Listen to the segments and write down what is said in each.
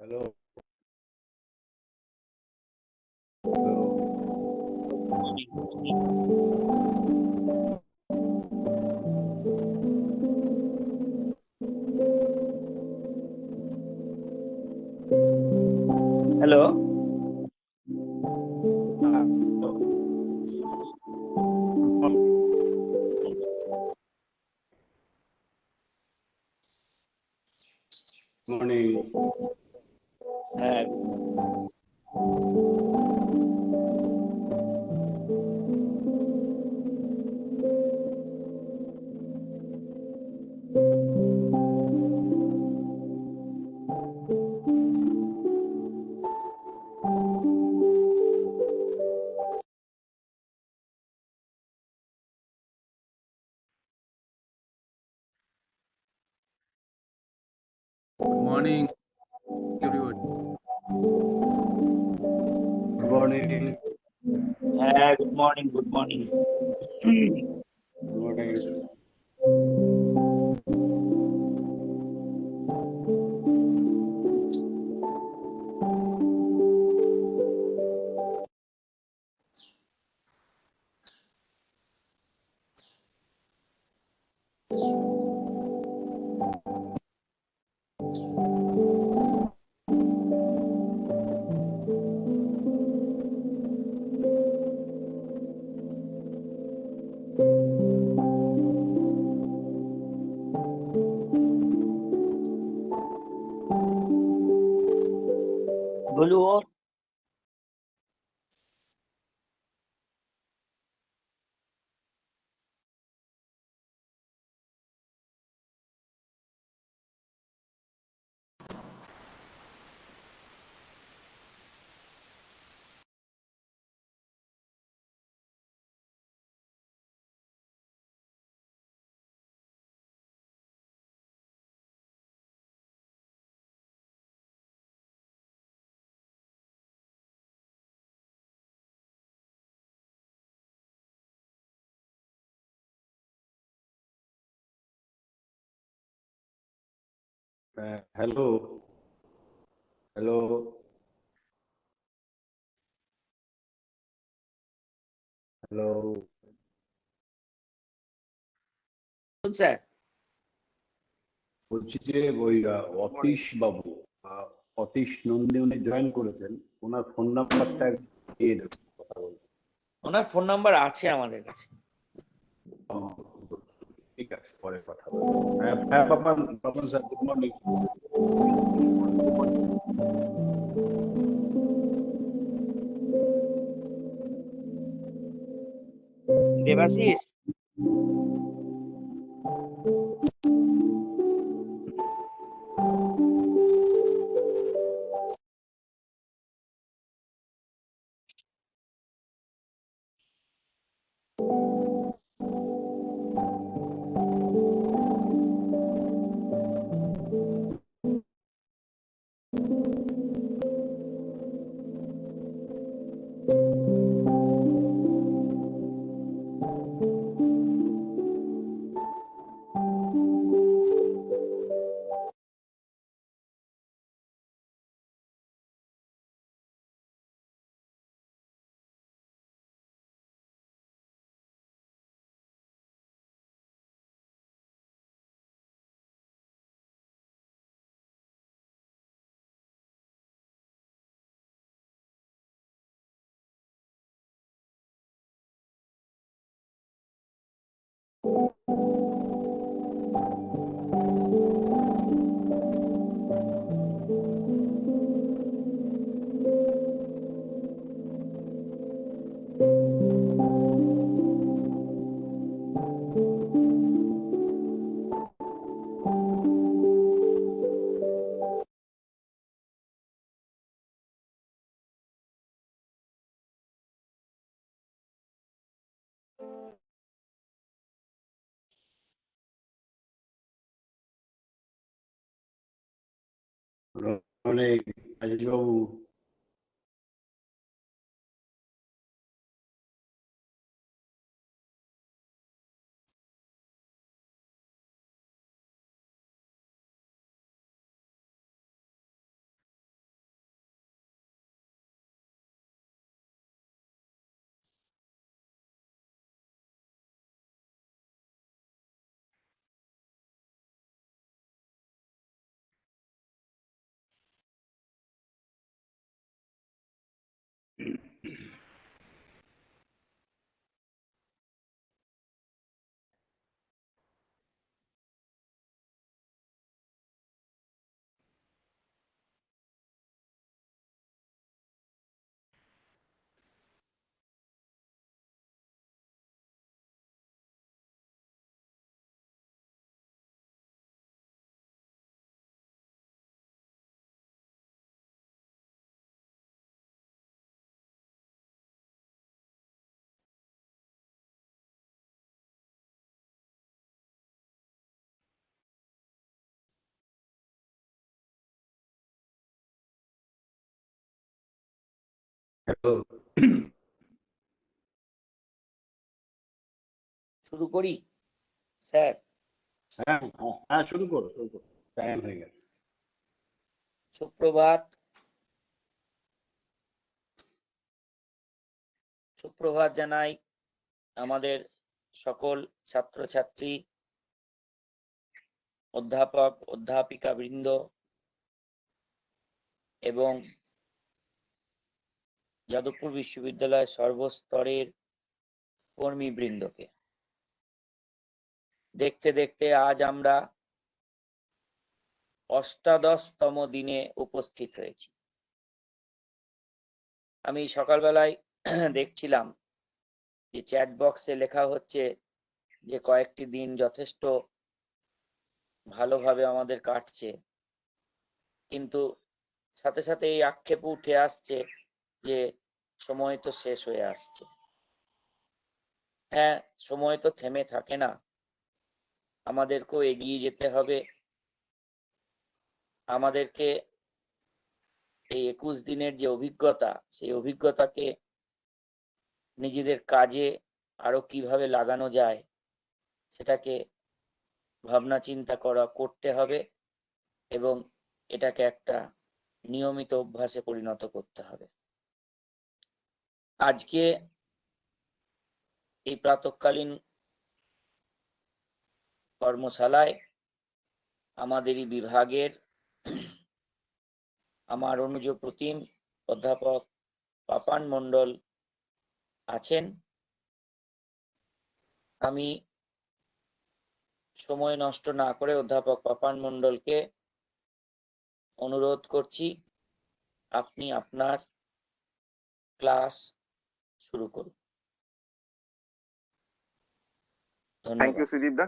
Hello. Hello. Hello. Morning. হ্যাঁ, Good morning, everyone. Good morning. হ্যাঁ, good morning, good morning. Good morning. बोलो और। Hello. Hello. Hello. Sir, বলছি যে ওই অতীশ বাবু, অতীশ নন্দী উনি জয়েন করেছেন। ওনার ফোন নাম্বারটা দিয়ে দেবেন, কথা বলতে। ওনার ফোন নাম্বার আছে আমাদের কাছে। ঠিক আছে, পরে কথা বলবো। হ্যাঁ হ্যাঁ, Papan Papan sir, good morning. Debashis, অনেক আজিজ বাবু। হ্যালো। শুরু করি স্যার? হ্যাঁ হ্যাঁ, শুরু করো টাইম হয়ে গেছে। সুপ্রভাত। সুপ্রভাত জানাই আমাদের সকল ছাত্রছাত্রী, অধ্যাপক অধ্যাপিকা বৃন্দ এবং যাদবপুর বিশ্ববিদ্যালয়ের সর্বস্তরের কর্মীবৃন্দকে। দেখতে দেখতে আজ আমরা অষ্টাদশতম দিনে উপস্থিত হয়েছি। আমি সকালবেলায় দেখছিলাম যে চ্যাট বক্সে লেখা হচ্ছে যে কয়েকটি দিন যথেষ্ট ভালোভাবে আমাদের কাটছে, কিন্তু সাথে সাথে এই আক্ষেপ উঠে আসছে যে সময় তো শেষ হয়ে আসছে। হ্যাঁ, সময় তো থেমে থাকে না, আমাদেরকেও এগিয়ে যেতে হবে। আমাদেরকে এই 21 দিনের যে অভিজ্ঞতা, সেই অভিজ্ঞতাকে নিজেদের কাজে আরো কিভাবে লাগানো যায় সেটাকে ভাবনা চিন্তা করতে হবে এবং এটাকে একটা নিয়মিত অভ্যাসে পরিণত করতে হবে। আজকে এই প্রাতঃকালীন কর্মশালায় আমাদেরই বিভাগের আমার অনুজ প্রতিম অধ্যাপক পাপান মণ্ডল আছেন। আমি সময় নষ্ট না করে অধ্যাপক পাপান মণ্ডলকে অনুরোধ করছি, আপনি আপনার ক্লাস শুরু করুন। থ্যাংক ইউ ধন্যবাদ। সুদীপ দা।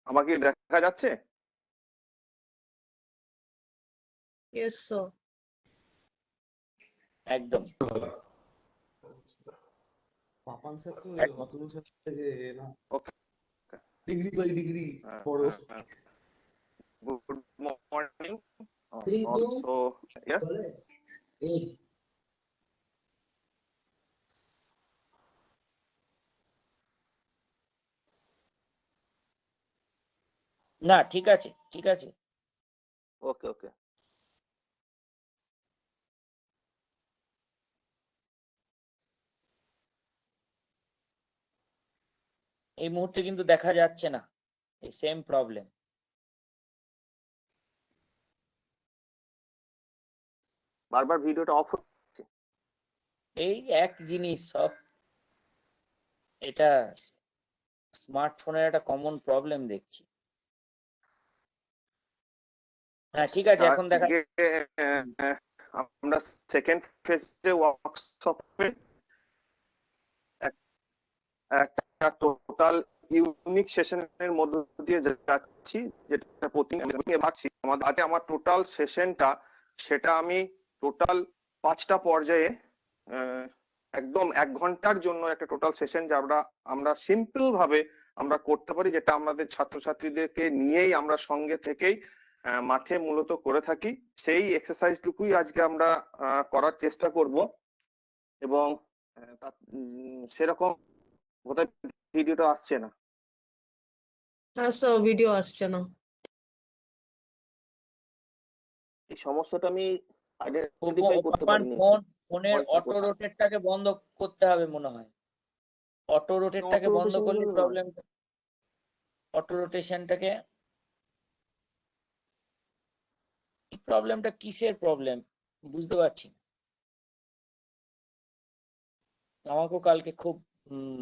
আমাকে দেখা যাচ্ছে? Yes, sir. একদম। পাপান স্যার তো এক- অতুল স্যার থেকে না ওকে, ডিগ্রি বাই ডিগ্রি বড়। Good morning Thank you. Also. Yes, এই না, ঠিক আছে ঠিক আছে। ওকে ওকে। এই মুহূর্তে কিন্তু দেখা যাচ্ছে না, এই সেম প্রবলেম। বারবার ভিডিওটা অফ হচ্ছে। এই এক জিনিস সব, এটা স্মার্টফোনের একটা কমন প্রবলেম দেখছি। হ্যাঁ ঠিক আছে, এখন দেখা আজকে আমরা সেকেন্ড ফেজে ওয়ার্কশপে একটা টোটাল ইউনিক সেশনের মধ্য দিয়ে যাচ্ছি, যেটা প্রতিদিন ভাবছি আমাদের আজকে আমার টোটাল সেশনটা, সেটা আমি টোটাল 5টা পর্যায়ে একদম 1 ঘন্টার জন্য একটা টোটাল সেশন যা আমরা সিম্পল ভাবে আমরা করতে পারি, যেটা আমাদের ছাত্রছাত্রীদেরকে নিয়েই আমরা সঙ্গে থেকেই মাঠে মূলত করে থাকি। সেই এক্সারসাইজটুকুই আজকে আমরা করার চেষ্টা করব এবং সেরকম বোধহয় ভিডিওটা আসছে না। হ্যাঁ স্যার, ভিডিও আসছে না। এই সমস্যাটা আমি আইডেন্টিফাই করতে পারিনি। ফোনের হয়তো অটো কোথায়। রোটেটটাকে বন্ধ করতে হবে মনে হয়। অটো রোটেটটাকে Auto বন্ধ rotation করলে গুলো নয়। প্রবলেম, অটো রোটেশনটাকে, প্রবলেমটা কিসের প্রবলেম বুঝতে পারছি না। আমাকেও কালকে খুব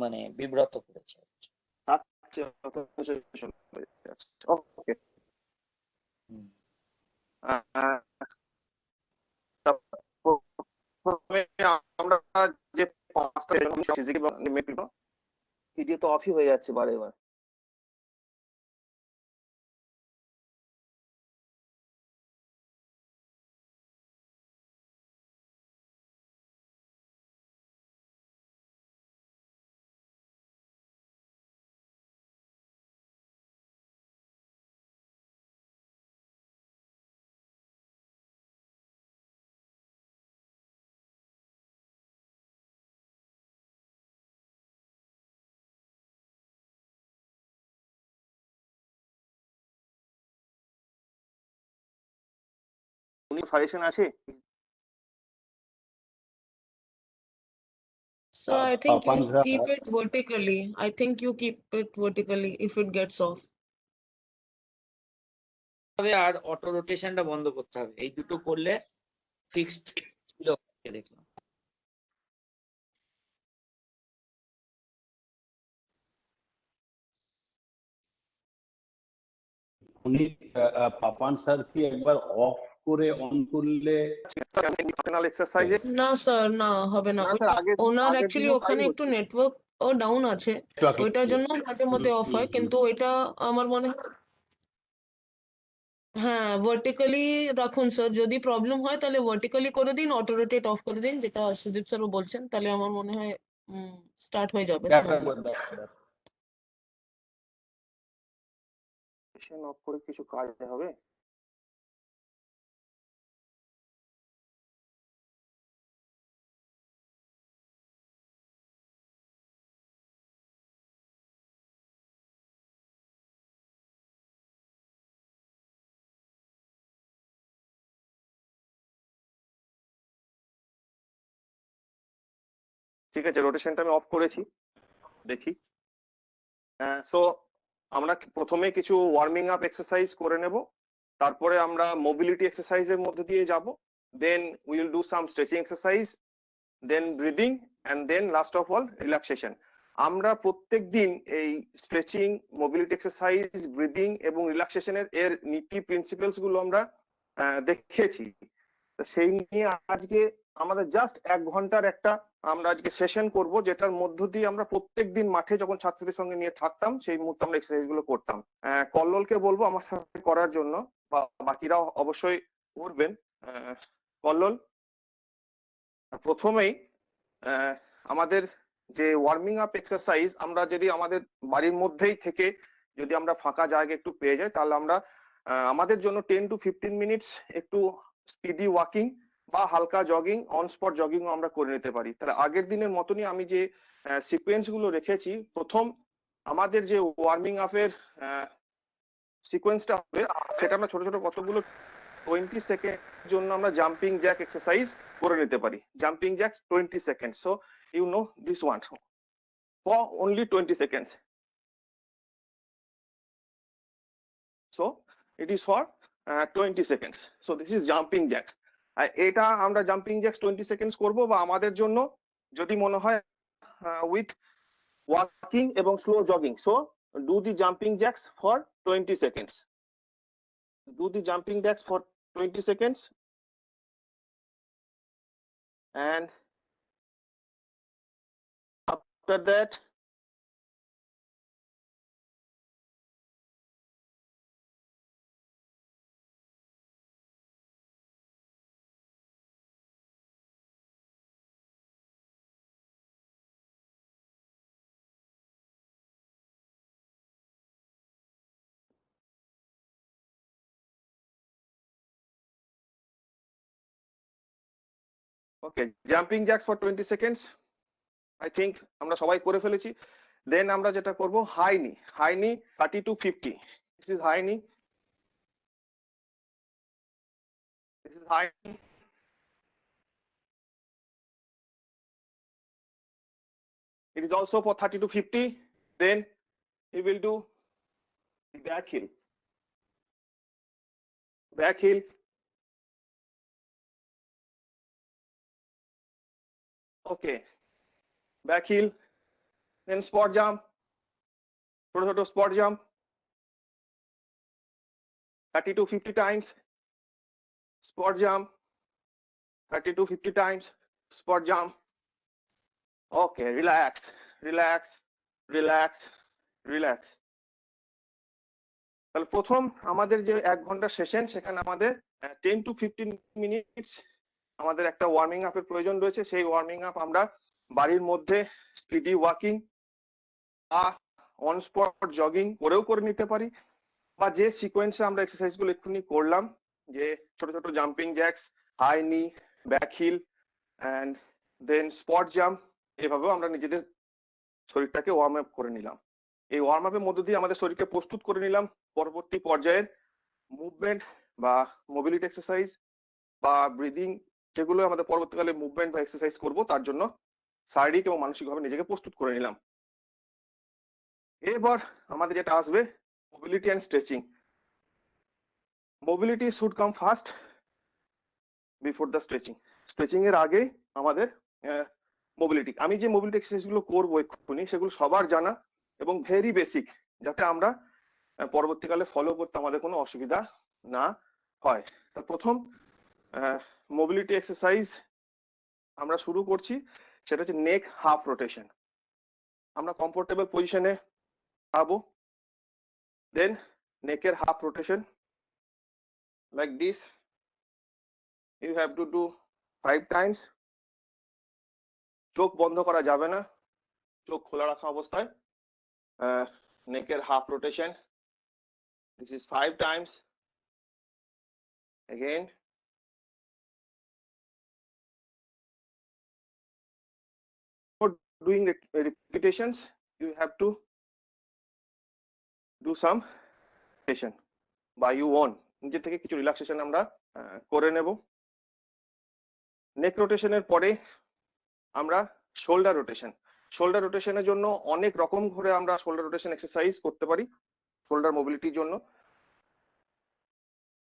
মানে বিব্রত করেছে। আচ্ছা, ওকে। আমরা যে 5টা ফিজিক্স ভিডিও তো অফই হয়ে যাচ্ছে বারে বার। উনি সাজেশন আছে? So I think you Papandra, keep it vertically. I think you keep it vertically if it gets off. হবে আর অটো রোটেশনটা বন্ধ করতে হবে, এই দুটো করলে ফিক্সড ছিল দেখলাম। উনি পাপান স্যার কি একবার অফ করে অন করলে ইন্টারনাল এক্সারসাইজে না স্যার, না হবে না। না স্যার, ওনার আগের অ্যাকচুয়ালি দিনও ওখানে তাই একটু হচ্ছে। নেটওয়ার্ক ও ডাউন আছে, ওইটার জন্য মাঝে মধ্যে অফ হয়, কিন্তু ওইটা আমার মনে হয় হ্যাঁ ভার্টিক্যালি রাখুন স্যার। যদি প্রবলেম হয় তাহলে ভার্টিক্যালি করে দিন, অটো রোটেট অফ করে দিন, যেটা সুদীপ স্যারও বলছেন, তাহলে আমার মনে হয় স্টার্ট হয়ে যাবে স্মুথলি। সেশন অফ করে কিছু কাজ হবে? ঠিক আছে, রোটেশনটা আমি অফ করেছি, দেখি। সো আমরা প্রথমে কিছু ওয়ার্মিং আপ এক্সারসাইজ করে নেব, তারপরে আমরা মোবিলিটি এক্সারসাইজের মধ্যে দিয়ে যাব, then will do some stretching exercise, then breathing, and then last of all relaxation. আমরা প্রত্যেক দিন এই স্ট্রেচিং, মোবিলিটি এক্সারসাইজ, ব্রিদিং এবং রিল্যাক্সেশনের এর নীতি প্রিন্সিপালস গুলো আমরা দেখেছি। সেই নিয়ে আজকে আমাদের জাস্ট 1 ঘন্টার একটা আমরা আজকে সেশন করব, যেটার মধ্য দিয়ে আমরা প্রত্যেকদিন মাঠে যখন ছাত্রদের সঙ্গে নিয়ে থাকতাম সেই মুহূর্তে আমরা এক্সারসাইজ গুলো করতাম। কল্লোলকে বলবো আমার সাথে করার জন্য, বা বাকিরাও অবশ্যই করবেন। কল্লোল, প্রথমেই আমাদের যে ওয়ার্মিং আপ এক্সারসাইজ, আমরা যদি আমাদের বাড়ির মধ্যেই থেকে যদি আমরা ফাঁকা জায়গা একটু পেয়ে যাই, তাহলে আমরা আমাদের জন্য 10 to 15 মিনিটস একটু স্পিডি ওয়াকিং বা হালকা জগিং, অন স্পট জগিং আমরা করে নিতে পারি। তাহলে আগের দিনের মতনই আমি যে সিকোয়েন্স গুলো রেখেছি, প্রথম আমাদের যে ওয়ার্মিং আপের সিকোয়েন্সটা হবে, সেটা আমরা ছোট ছোট কতগুলো 20 সেকেন্ড জন্য আমরা জাম্পিং জ্যাক এক্সারসাইজ করে নিতে পারি। Jumping jack 20 second. So you know this one for only 20 seconds. So it is for 20 seconds. So this is jumping jacks. এটা আমরা জাম্পিং জ্যাক্স 20 সেকেন্ডস করব, বা আমাদের জন্য যদি মনে হয় উইথ ওয়াকিং এবং slow jogging. So do the jumping jacks for 20 seconds. Do the jumping jacks for 20 seconds. And after that, okay, jumping jacks for 20 seconds. I think আমরা সবাই করে ফেলেছি। দেন আমরা যেটা করব, হাই নি, 30 to 50. This is high knee. This is high knee. It is also for 30 to 50. Then we will do the back heel. Back heel. Okay. Back heel. Then spot jump. ছোট spot jump. 30 to 50 times. Spot jump. 30 to 50 times. Spot jump. Okay, relax, relax, relax, relax. তাহলে প্রথম আমাদের যে 1 ঘন্টা session, সেখানে আমাদের 10 to 15 minutes আমাদের একটা ওয়ার্মিং আপের প্রয়োজন রয়েছে। সেই ওয়ার্মিং আপ আমরা বাড়ির মধ্যে স্পিডি ওয়াকিং বা অন স্পট জগিং করেও করে নিতে পারি, বা যে সিকোয়েন্সে আমরা এক্সারসাইজ গুলো এক্ষুনি করলাম, যে ছোট ছোট jumping jacks, high knee, back heel and then spot jump, এভাবেও আমরা নিজেদের শরীরটাকে ওয়ার্ম আপ করে নিলাম। এই ওয়ার্ম আপের মধ্য দিয়ে আমাদের শরীরকে প্রস্তুত করে নিলাম পরবর্তী পর্যায়ের মুভমেন্ট বা মোবিলিটি এক্সারসাইজ বা ব্রিদিং, যেগুলো আমাদের পরবর্তীকালে মুভমেন্ট বা এক্সারসাইজ করব, তার জন্য শারীরিক এবং মানসিকভাবে নিজেকে প্রস্তুত করে নিলাম। এবার আমাদের যেটা আসবে mobility and stretching. Mobility should come first before the stretching. Stretching এর আগে আমাদের মোবিলিটি। আমি যে মোবিলিটি এক্সারসাইজ গুলো করবো এক্ষুনি, সেগুলো সবার জানা এবং ভেরি বেসিক, যাতে আমরা পরবর্তীকালে ফলো করতে আমাদের কোনো অসুবিধা না হয়। তা প্রথম মোবিলিটি এক্সারসাইজ আমরা শুরু করছি, সেটা হচ্ছে নেক হাফ রোটেশন। আমরা কমফোর্টেবল পজিশনে পাবো, দেন নেকের half rotation like this. You have to do 5 times. চোখ বন্ধ করা যাবে না, চোখ খোলা রাখা অবস্থায় নেকের half rotation. This is 5 times. Again. For doing repetitions, you have to do some relaxation by your own. নিজে থেকে কিছু রিল্যাক্সেশন আমরা করে নেব। নেক রোটেশনের পরে আমরা শোল্ডার রোটেশন। শোল্ডার রোটেশনের জন্য অনেক রকম করে আমরা শোল্ডার রোটেশন এক্সারসাইজ করতে পারি শোল্ডার মোবিলিটির জন্য।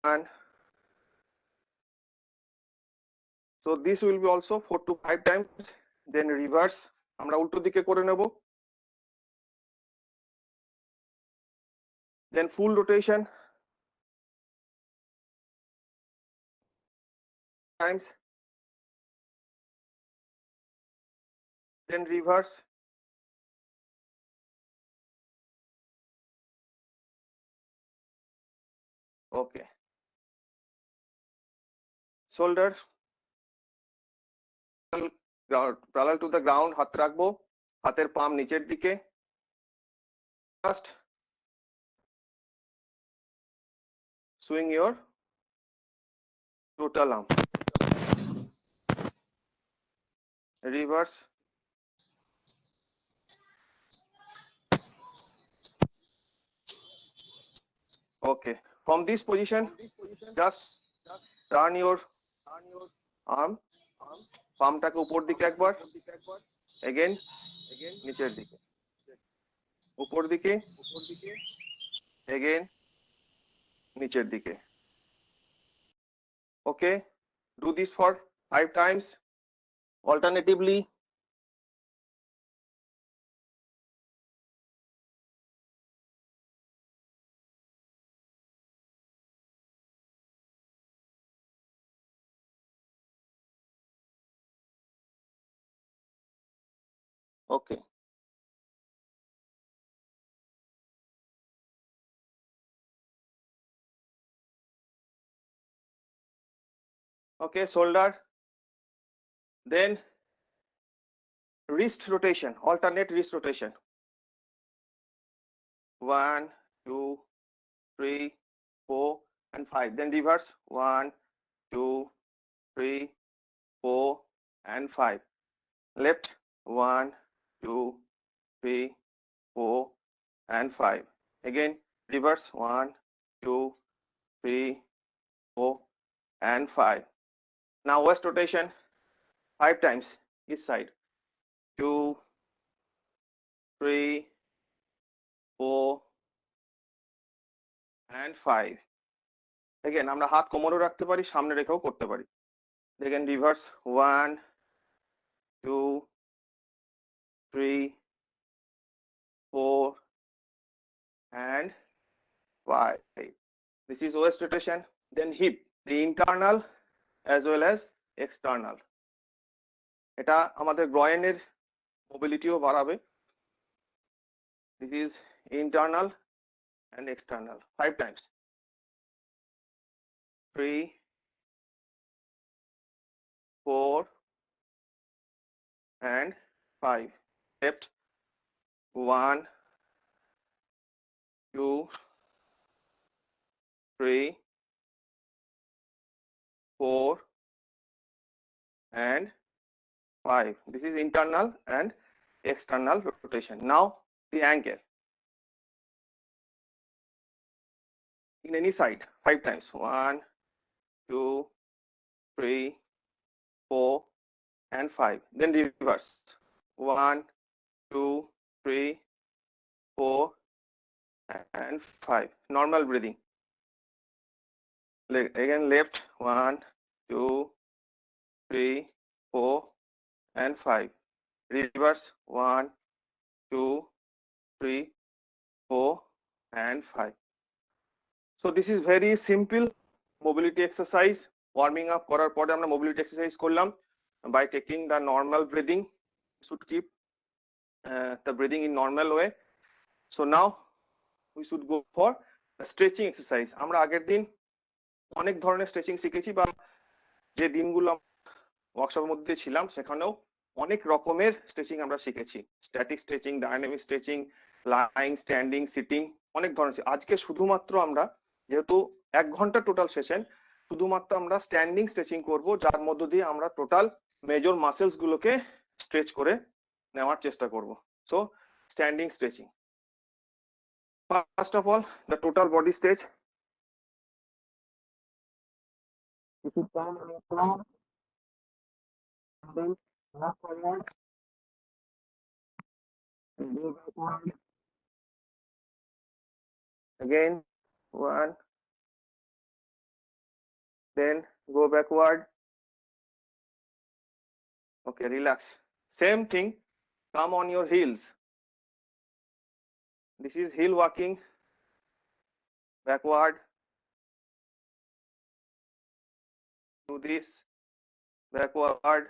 And so this will be also 4 to 5 times. Then reverse, আমরা উল্টো দিকে করে নেব। Then full rotation times. Then reverse. Okay. Shoulder parallel to the ground, হাত রাখবো, হাতের পাম নিচের দিকে। First swing your total arm. Reverse. Okay. From this position, just turn your arm. পামটাকে উপর দিকে একবার, again নিচের দিকে, উপর দিকে, again নিচের দিকে। Okay, do this for 5 times alternatively. Okay. Okay, shoulder. Then wrist rotation, alternate wrist rotation. 1, 2, 3, 4, and 5. Then reverse. 1, 2, 3, 4, and 5. Left. 1, 2, 3, 4, and 5. Again reverse. 1, 2, 3, 4, and 5. Now waist rotation 5 times each side. 2, 3, 4, and 5. Again আমরা হাত কোমরেও রাখতে পারি, সামনে রেখেও করতে পারি। Again reverse. 1, 2, 3, 4, and 5. This is waist rotation. Then hip, the internal as well as external. এটা আমাদের গ্রয়েনের মোবিলিটিও বাড়াবে। This is internal and external. 5 times. 3, 4, and 5. Left. 1, 2, 3, 4, and 5. This is internal and external rotation. Now the ankle in any side 5 times. 1, 2, 3, 4, and 5. Then reverse. 1, 2, 3, 4, and 5. Normal breathing. Again left. 1, 2, 3, 4, and 5. Reverse. 1, 2, 3, 4, and 5. So this is very simple mobility exercise. Warming up করার পরে আমরা mobility exercise করলাম by taking the normal breathing. Should keep the breathing in normal way. So now we should go for the stretching exercise. আমরা আগের দিন অনেক ধরনের stretching শিখেছি, বা যে দিনগুলো ওয়ার্কশপের মধ্যে ছিলাম সেখানেও অনেক রকমের স্ট্রেচিং আমরা শিখেছি। Static stretching, dynamic stretching, lying, standing, sitting, অনেক ধরনের। আজকে শুধুমাত্র আমরা, যেহেতু 1 ঘন্টা টোটাল সেশন, শুধুমাত্র আমরা স্ট্যান্ডিং স্ট্রেচিং করব, যার মধ্য দিয়ে আমরা টোটাল মেজর মাসেলস গুলোকে স্ট্রেচ করে নেওয়ার চেষ্টা করব। So standing stretching. First of all, the total body stretch. You should come on your floor, and then walk forward, and go backward. Again, 1, then go backward. Okay, relax. Same thing, come on your heels. This is heel walking, backward. Do this, backward.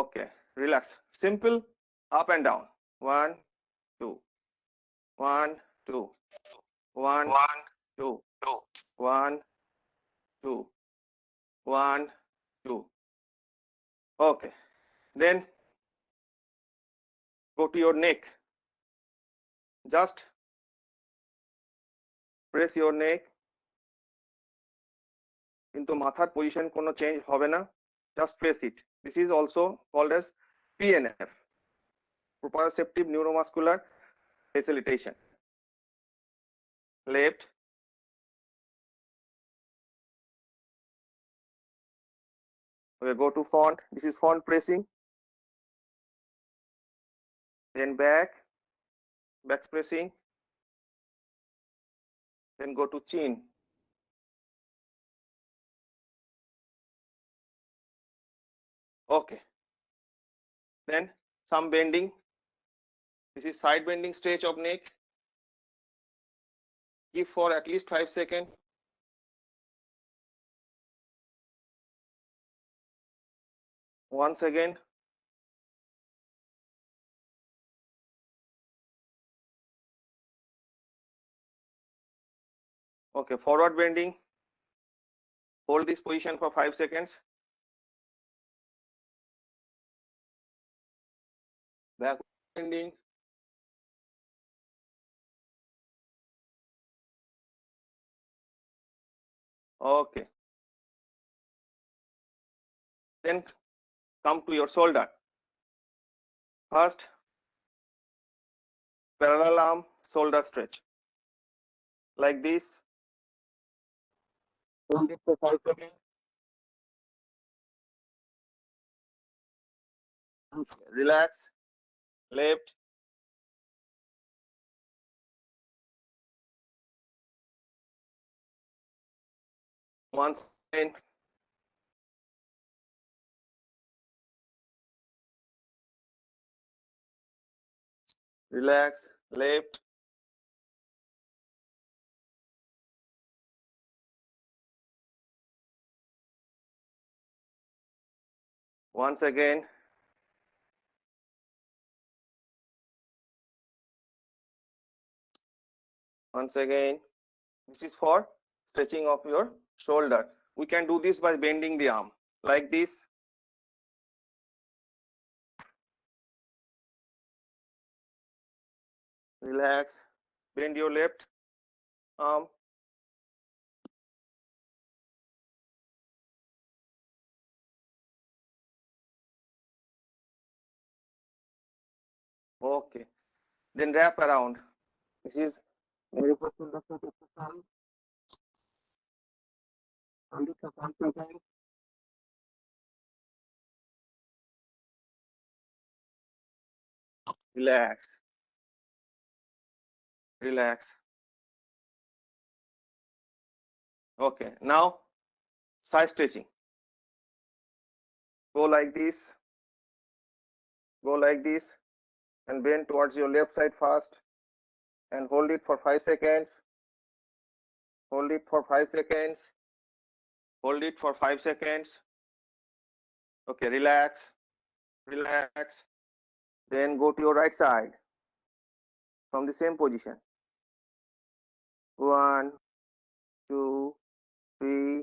Okay, relax. Simple, up and down. 1, 2, 1, 2, 1, 2, 1, 2, 1, 2. Okay, then go to your neck. Just press your neck. কিন্তু মাথার position কোনো change হবে না, just press it. This is also called as PNF, proprioceptive neuromuscular facilitation. Left, okay, go to front. This is front pressing. Then back pressing. Then go to chin. Okay, then some bending. This is side bending stretch of neck. Give for at least 5 seconds. Once again. Okay, forward bending. Hold this position for 5 seconds. Backward bending. Okay. Then come to your shoulder. First, parallel arm shoulder stretch. Like this. Hold it for 5 seconds. Relax. Left. Once again. Relax. Left. Once again. Once again. This is for stretching of your shoulder. We can do this by bending the arm like this. Relax. Bend your left arm. Okay. Then wrap around. This is very important exercise. Relax. Relax. Okay, now side stretching. Go like this. Go like this and bend towards your left side first and hold it for 5 seconds. Hold it for 5 seconds. Hold it for 5 seconds. Okay, relax. Relax. Then go to your right side from the same position. 1, 2, 3,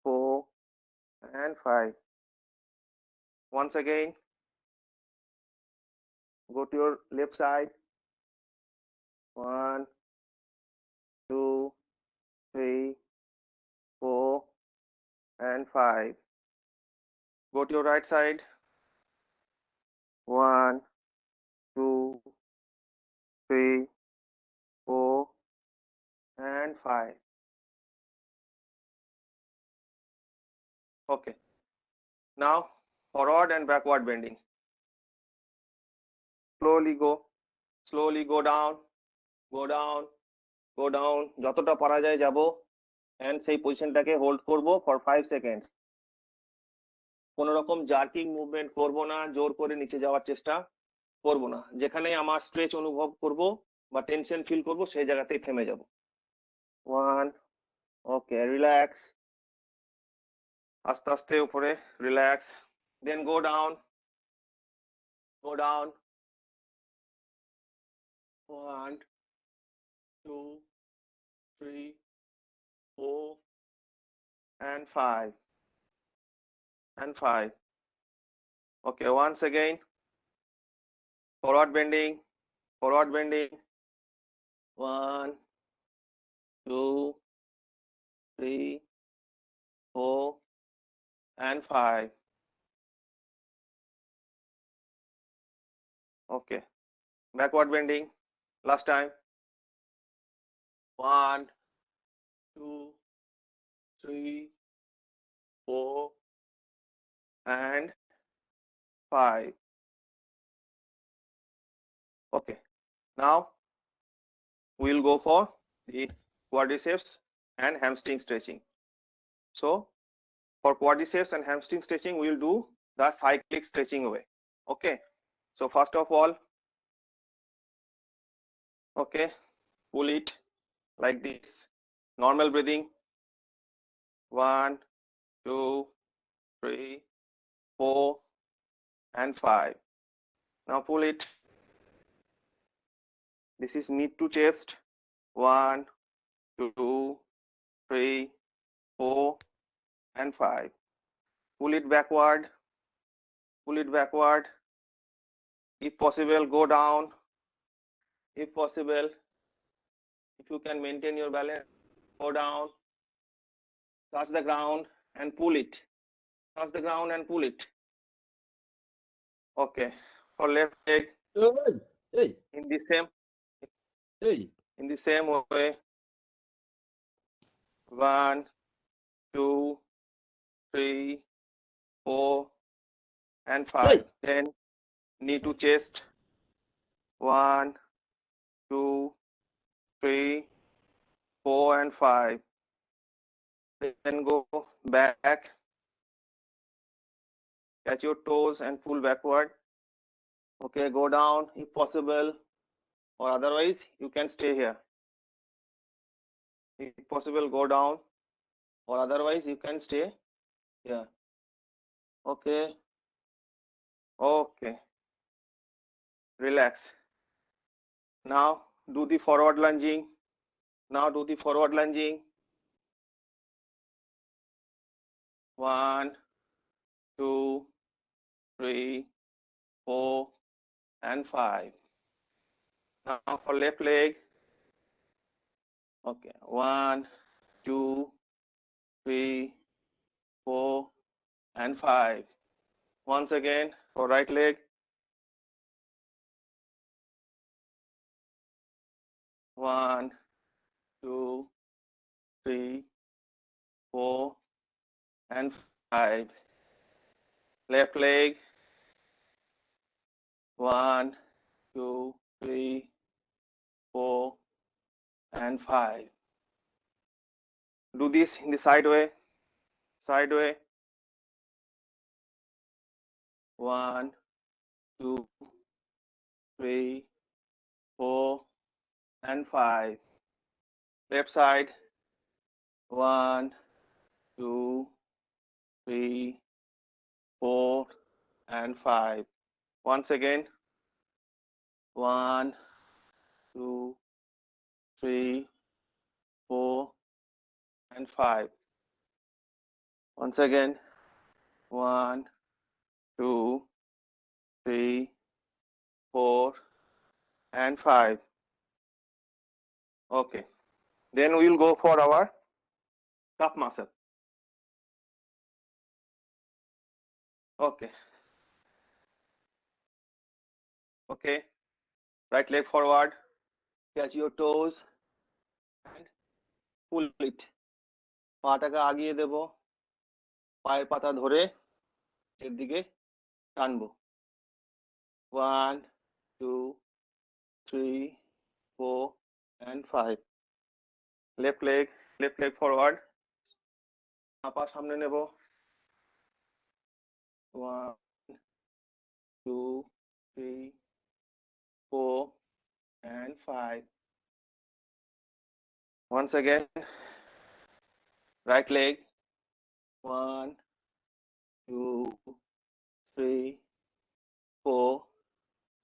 4, and 5. Once again, go to your left side. 1, 2, 3, 4, and 5. Go to your right side. 1, 2, 3, 4, and 5. Okay. Now forward and backward bending. Slowly go down, go down, go down. যতটা পারা যায় যাব and সেই পজিশনটাকে hold করব for 5 seconds. কোন রকম jerking movement করব না, জোর করে নিচে যাওয়ার চেষ্টা করব না। যেখানে আমার স্ট্রেচ অনুভব করব বা টেনশন ফিল করব সেই জায়গাতেই থেমে যাব। 1, ওকে, রিল্যাক্স। আস্তে আস্তে উপরে, relax. Then go down, go down. 1, 2, 3, 4, and 5. And 5. Okay, once again, forward bending, forward bending. 1, 2, 3, 4, and 5. Okay, backward bending. Last time. 1, 2, 3, 4, and 5. Okay, now we'll go for the quadriceps and hamstring stretching. So for quadriceps and hamstring stretching, we'll do the cyclic stretching way. Okay, so first of all, okay, pull it like this. Normal breathing. 1, 2, 3, 4, and 5. Now pull it. This is knee to chest. 1, 2, 3, 4, and 5. Pull it backward. Pull it backward. If possible, go down. If possible, if you can maintain your balance, go down. Touch the ground and pull it. Touch the ground and pull it. Okay. For left leg, Hey, in the same hey. way. 1, 2, 3, 4, and 5. Hey. Then knee to chest. 1, 2, 3, 4, and 5. Then go back. Catch your toes and pull backward. Okay, go down if possible, or otherwise you can stay here. If possible, go down, or otherwise you can stay here. Okay. Okay. Relax. Now do the forward lunging. Now do the forward lunging. 1, 2, 3, 4, and 5. Now for left leg. Okay. 1, 2, 3, 4, and 5. Once again for right leg. 1, 2, 3, 4, and 5. Left leg. 1, 2, 3, 4, and 5. Do this in the side way. 1, 2, 3, 4, and 5. Left side. 1, 2, 3, 4, and 5. Once again. 1, 2, 3, 4, and 5. Once again. 1, 2, 3, 4, and 5. Okay. Then we will go for our calf muscle. Okay. Okay. Right leg forward. Catch your toes and pull it. পাটাকে আগিয়ে দেব, পায়ের পাতা ধরে এর দিকে টানবো। 1, 2, 3, 4, and 5. Left leg forward. পা সামনে নেব। 1, 2, 3, 4, and 5. Once again, right leg. 1, 2, 3, 4,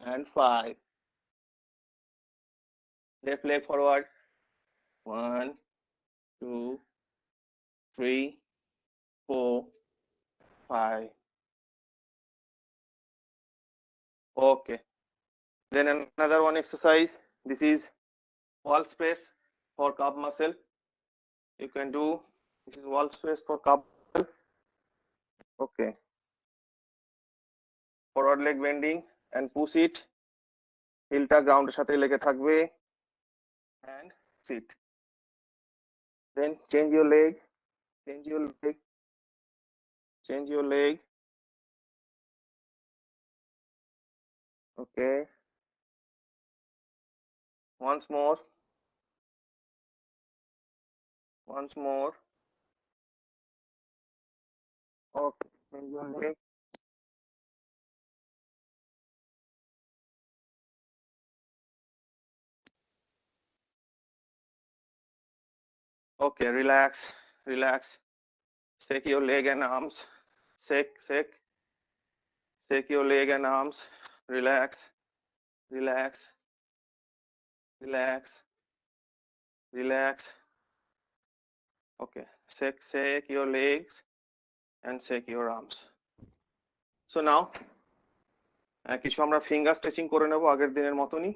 and 5. Left leg forward. 1, 2, 3, 4, 5. Okay. Then another one exercise. This is wall space for calf muscle. You can do, this is wall space for calf muscle. Okay. Forward leg bending and push it. Heel-টা ground-এর সাথে লেগে থাকবে and sit. Then change your leg. Okay. Once more. Okay. Change your leg. Okay, relax. Shake your leg and arms. Shake your leg and arms. Relax. Okay, shake your legs and shake your arms. So now কিছু আমরা finger stretching করে নেব আগের দিনের মতনই,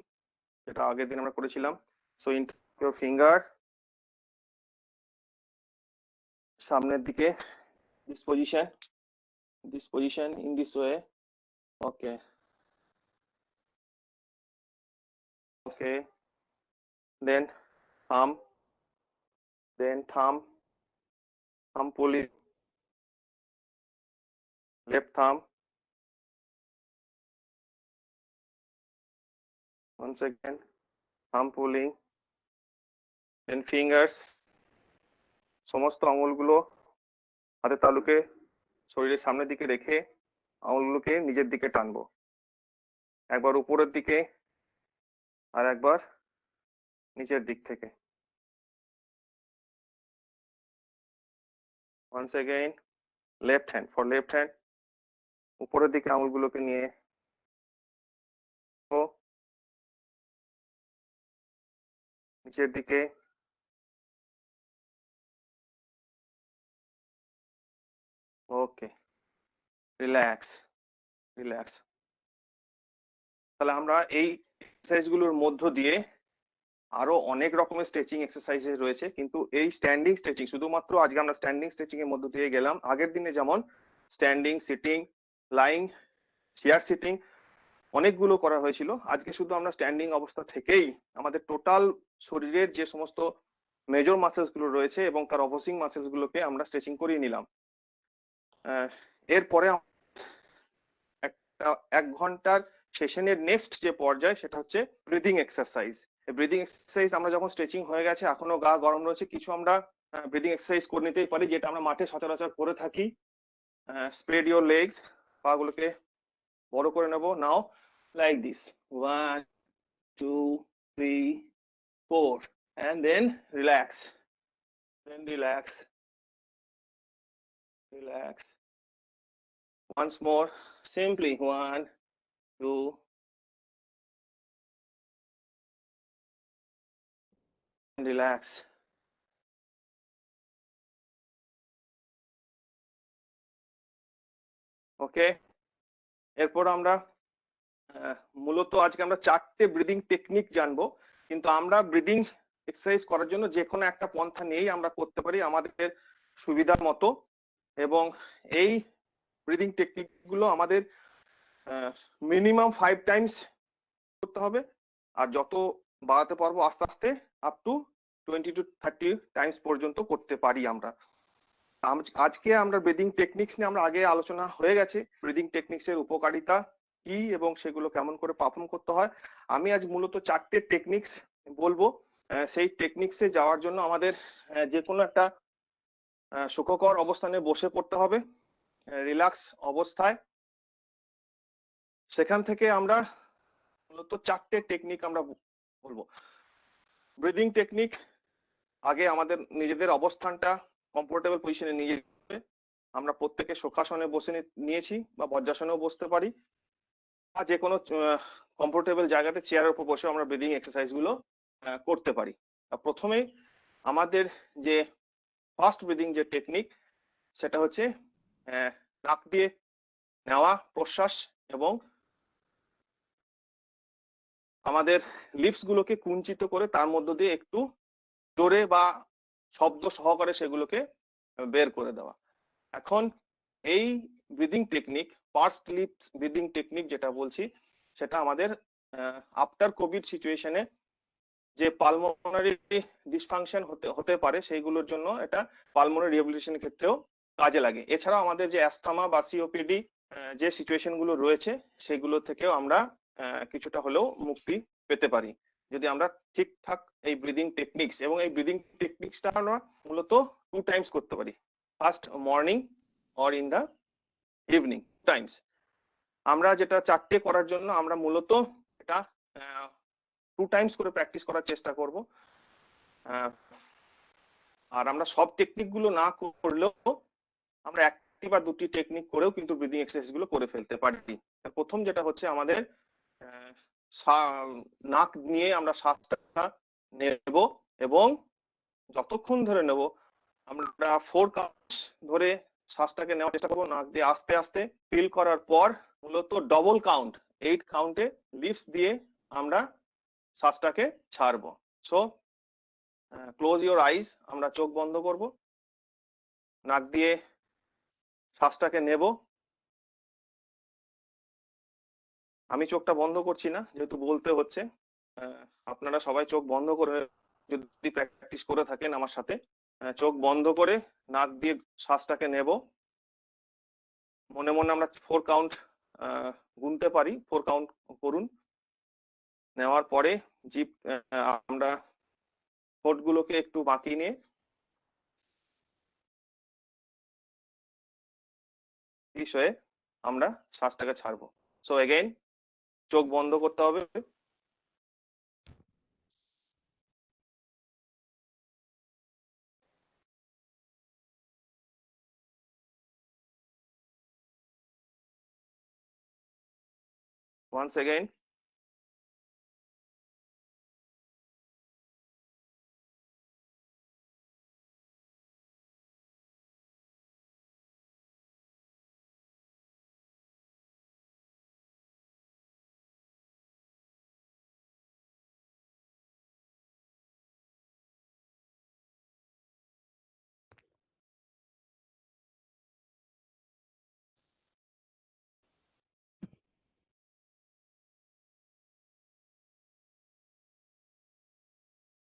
যেটা আগের দিন আমরা করেছিলাম। সো ইন ইউর ফিঙ্গার, সামনের দিকে, this position in this way. Okay. Then thumb pulling, left thumb. Once again, thumb pulling. Then fingers, সমস্ত আঙুলগুলো হাতের তালুকে শরীরের সামনের দিকে রেখে আঙুলগুলোকে নিজের দিকে টানবো, একবার উপরের দিকে আর একবার নিচের দিক থেকে। Once again, left hand, উপরের দিকে আঙুলগুলোকে নিয়ে নিচের দিকে। ওকে, রিল্যাক্স। তাহলে আমরা এই এক্সারসাইজগুলোর মধ্য দিয়ে আরো অনেক রকমের স্ট্রেচিং এক্সারসাইজ রয়েছে, কিন্তু এই স্ট্যান্ডিং স্ট্রেচিং, শুধুমাত্র আজকে আমরা স্ট্যান্ডিং স্ট্রেচিং এর মধ্য দিয়ে গেলাম। আগের দিনে যেমন standing, sitting, lying, chair sitting অনেকগুলো করা হয়েছিল, আজকে শুধু আমরা স্ট্যান্ডিং অবস্থা থেকেই আমাদের টোটাল শরীরের যে সমস্ত মেজর মাসেলস গুলো রয়েছে এবং তার অপোজিং মাসেলস গুলোকে আমরা স্ট্রেচিং করিয়ে নিলাম। এরপরে একটা 1 ঘন্টার সেশনের নেক্সট যে পর্যায় সেটা হচ্ছে ব্রিদিং এক্সারসাইজ। ব্রিদিং এক্সারসাইজ আমরা যখন স্ট্রেচিং হয়ে গেছে, এখনো গা গরম রয়েছে, কিছু আমরা ব্রিদিং এক্সারসাইজ করে নিতেই পারি, যেটা আমরা মাঠে সচরাচর করে থাকি। স্প্রেড ইওর লেগস, পা গুলোকে বড় করে নেব। নাও like this, 1 2 3 4, and then relax, relax. Once more, simply 1 2 and relax. ওকে, এরপর আমরা মূলত আজকে আমরা 4টে ব্রিদিং টেকনিক জানবো, কিন্তু আমরা ব্রিদিং এক্সারসাইজ করার জন্য যে কোনো একটা পন্থা নিয়েই আমরা করতে পারি আমাদের সুবিধা মতো। এবং এই ব্রিদিং টেকনিক গুলো আমাদের মিনিমাম 5 টাইমস করতে হবে, আর যত বাড়াতে পারবো আস্তে আস্তে আপ টু 20 to 30 টাইমস পর্যন্ত করতে পারি আমরা। আজকে আমরা ব্রিদিং টেকনিক্স নিয়ে আমরা আগে আলোচনা হয়ে গেছে, ব্রিদিং টেকনিক্স এর উপকারিতা কি এবং সেগুলো কেমন করে পারফর্ম করতে হয়। আমি আজ মূলত 4টে টেকনিক্স বলবো। সেই টেকনিক্সে যাওয়ার জন্য আমাদের যে কোনো একটা সুখকর অবস্থানে বসে পড়তে হবে, রিল্যাক্স অবস্থায়। সেখান থেকে আমরা মূলত 4টে টেকনিক আমরা বলবো। ব্রিদিং টেকনিক, আগে আমাদের নিজেদের অবস্থানটা কমফোর্টেবল পজিশনে নিয়ে যেতে। আমরা প্রত্যেকে সুখাসনে বসে নিয়েছি বা বজ্রাসনেও বসতে পারি, বা যে কোনো কমফোর্টেবল জায়গাতে চেয়ারের উপর বসে আমরা ব্রিদিং এক্সারসাইজ গুলো করতে পারি। প্রথমে আমাদের যে ফার্স্ট ব্রিদিং যে টেকনিক, সেটা হচ্ছে নাক দিয়ে নেওয়া প্রশ্বাস এবং আমাদের লিপস গুলোকে কুঞ্চিত করে তার মধ্য দিয়ে একটু জোরে বা শব্দ সহকারে সেগুলোকে বের করে দেওয়া। এখন এই breathing technique, pursed lips breathing technique যেটা বলছি, সেটা আমাদের আফটার কোভিড সিচুয়েশনে যে পালমোনারি ডিসফাংশন হতে পারে সেইগুলোর জন্য এটা পালমোনারি রিহ্যাবিলিটেশনের ক্ষেত্রেও কাজে লাগে। এছাড়াও আমাদের যে অ্যাस्थমা বা সিওপিডি যে সিচুয়েশন গুলো রয়েছে সেগুলো থেকেও আমরা কিছুটা হলেও মুক্তি পেতে পারি যদি আমরা ঠিকঠাক এই ব্রিদিং টেকনিক্স, এবং এই ব্রিদিং টেকনিক্সটা আমরা মূলত 2 টাইমস করতে পারি, first morning or in the evening times. আমরা যেটা 4টে করার জন্য আমরা মূলত এটা 2 টাইমস করে প্র্যাকটিস করার চেষ্টা করব। আর আমরা সব টেকনিক গুলো না করলেও আমরা 1টি বা 2টি টেকনিক করেও কিন্তু ব্রিদিং এক্সারসাইজ গুলো করে ফেলতে পারি। প্রথম যেটা হচ্ছে আমাদের নাক নিয়ে আমরা শ্বাসটা নেব, এবং যতক্ষণ ধরে নেব আমরা 4 কাউন্ট ধরে শ্বাসটাকে নেওয়ার চেষ্টা করবো। নাক দিয়ে আস্তে আস্তে ফিল করার পর মূলত ডবল কাউন্ট 8 কাউন্টে লিপস দিয়ে আমরা শ্বাসটাকে ছাড়বো। সো ক্লোজ ইওর আইজ, আমরা চোখ বন্ধ করব, নাক দিয়ে শ্বাসটাকে নেব। আমি চোখটা বন্ধ করছি না, যেহেতু বলতে হচ্ছে। আপনারা সবাই চোখ বন্ধ করে যদি প্র্যাকটিস করে থাকেন আমার সাথে, চোখ বন্ধ করে নাক দিয়ে শ্বাসটাকে নেব। মনে মনে আমরা 4 কাউন্ট গুনতে পারি, 4 কাউন্ট করুন। নেওয়ার পরে জিভ আমরা ঠোঁটগুলোকে একটু বাঁকিয়ে নিয়ে হয়ে আমরা শ্বাসটাকে ছাড়বো। সো এগেইন চোখ বন্ধ করতে হবে, once again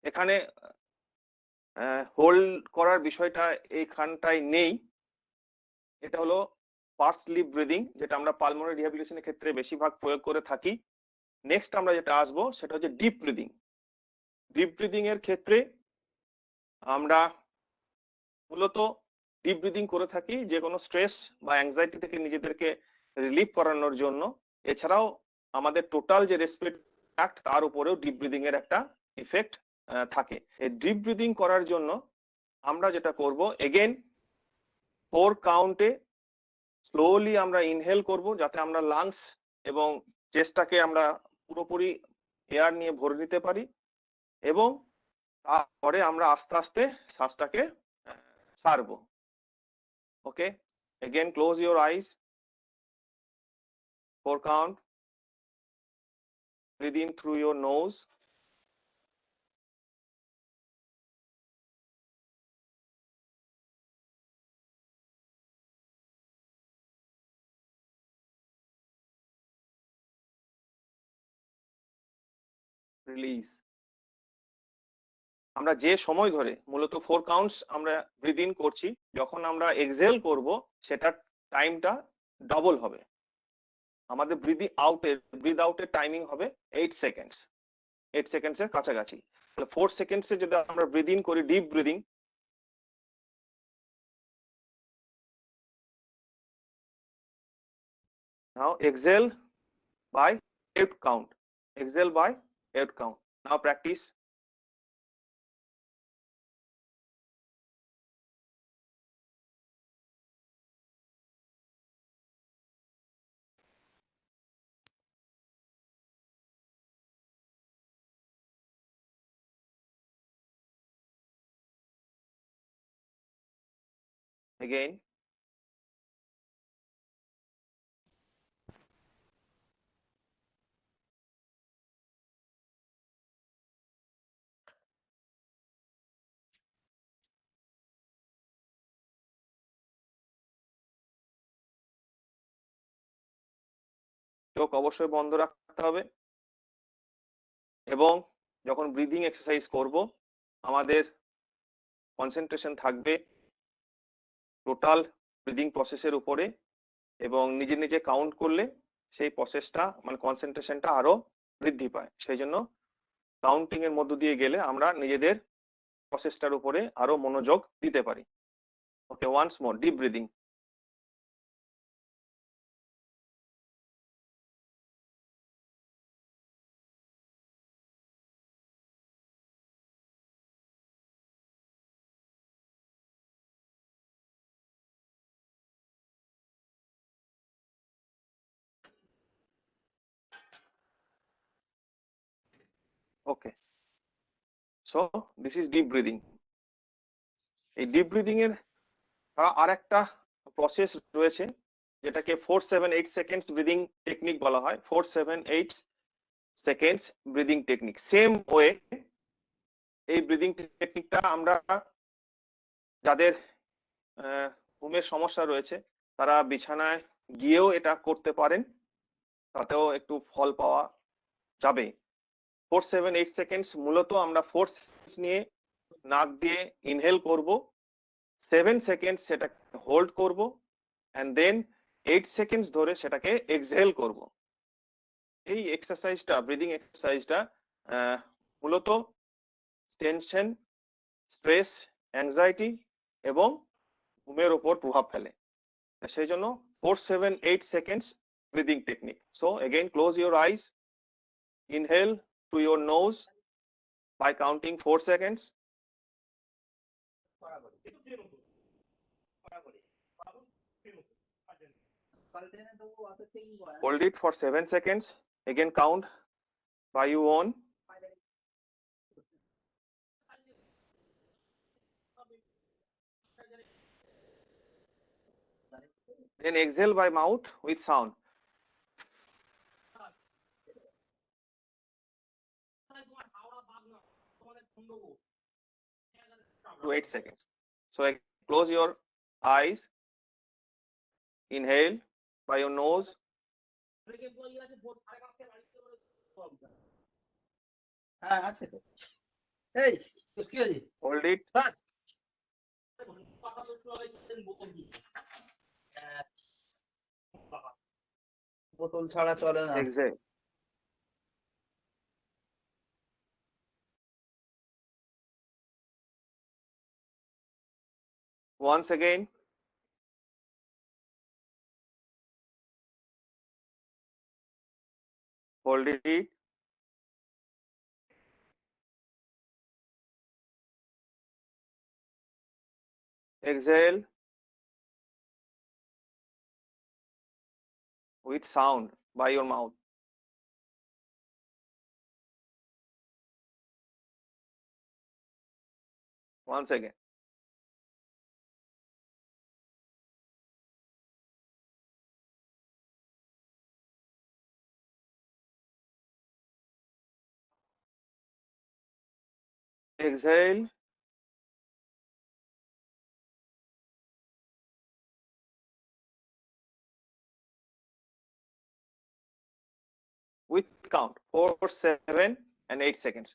এখানে হোল্ড করার বিষয়টা এইখানটায় নেই, এটা হলো পার্স লিপ ব্রিদিং, যেটা আমরা পালমোনারি রিহ্যাবিলিটেশনের ক্ষেত্রে বেশিরভাগ প্রয়োগ করে থাকি। নেক্সট আমরা যেটা আসবো সেটা হচ্ছে ডিপ ব্রিদিং। ডিপ ব্রিদিং এর ক্ষেত্রে আমরা মূলত ডিপ ব্রিদিং করে থাকি যে কোনো স্ট্রেস বা অ্যাংজাইটি থেকে নিজেদেরকে রিলিফ করানোর জন্য। এছাড়াও আমাদের টোটাল যে রেসপিরেটরি ট্র্যাক্ট তার উপরেও ডিপ ব্রিদিং এর একটা ইফেক্ট থাকে। এই ডিপ ব্রিদিং করার জন্য আমরা যেটা করব, এগেন 4 কাউন্টে স্লোলি আমরা ইনহেল করব, যাতে আমরা লাংস এবং চেস্টটাকে আমরা পুরোপুরি এয়ার নিয়ে ভরে নিতে পারি, এবং তারপরে আমরা আস্তে আস্তে শ্বাসটাকে ছাড়বো। ওকে, again close your eyes, 4 count, breathe in through your nose, release. আমরা যে সময় ধরে মূলত 4 কাউন্টস আমরা ব্রিথ ইন করছি, যখন আমরা এক্সহেল করব সেটার টাইমটা ডাবল হবে। আমাদের ব্রিথ আউটের টাইমিং হবে 8 সেকেন্ডস, 8 সেকেন্ডসের কাছাকাছি। তাহলে 4 সেকেন্ডসে যদি আমরা ব্রিথ ইন করি, deep breathing, now exhale by 8 count, exhale by 8 count. Now practice. Again. চোখ অবশ্যই বন্ধ রাখতে হবে, এবং যখন ব্রিদিং এক্সারসাইজ করব আমাদের কনসেন্ট্রেশন থাকবে টোটাল ব্রিদিং প্রসেসের উপরে, এবং নিজে নিজে কাউন্ট করলে সেই প্রসেসটা মানে কনসেন্ট্রেশনটা আরো বৃদ্ধি পায়। সেই জন্য কাউন্টিং এর মধ্য দিয়ে গেলে আমরা নিজেদের প্রসেসটার উপরে আরো মনোযোগ দিতে পারি। Okay, once more deep breathing. Okay, so this is deep breathing. এই ডিপ ব্রিদিং এর আর একটা প্রসেস রয়েছে, যেটাকে 4-7-8 সেকেন্ডস ব্রিদিং টেকনিক বলা হয়। 4-7-8 seconds breathing technique, same way. এই ব্রিদিং টেকনিকটা আমরা যাদের ঘুমের সমস্যা রয়েছে তারা বিছানায় গিয়েও এটা করতে পারেন, তাতেও একটু ফল পাওয়া যাবে। 4-7-8 সেকেন্ডস মূলত আমরা ফোর্স নিয়ে নাক দিয়ে ইনহেল করব, 7 সেকেন্ডস সেটাকে হোল্ড করব, এন্ড দেন 8 সেকেন্ডস ধরে সেটাকে এক্সহেল করব। এই এক্সারসাইজটা, ব্রিদিং এক্সারসাইজটা মূলত টেনশন, স্ট্রেস, অ্যাংজাইটি এবং ঘুমের উপর প্রভাব ফেলে। সেই জন্য 4-7-8 seconds breathing technique. So again close your eyes, inhale through your nose by counting 4 seconds, hold it for 7 seconds, again count by your own, then exhale by mouth with sound. To 8 seconds. So close your eyes, inhale by your nose, হ্যাঁ আছে তো। এই কি আছে? hold it, বোতল ছাড়া চলে না। exhale. Once again. Hold it. Exhale with sound by your mouth. Once again. Exhale. With count 4, 7 and 8 seconds.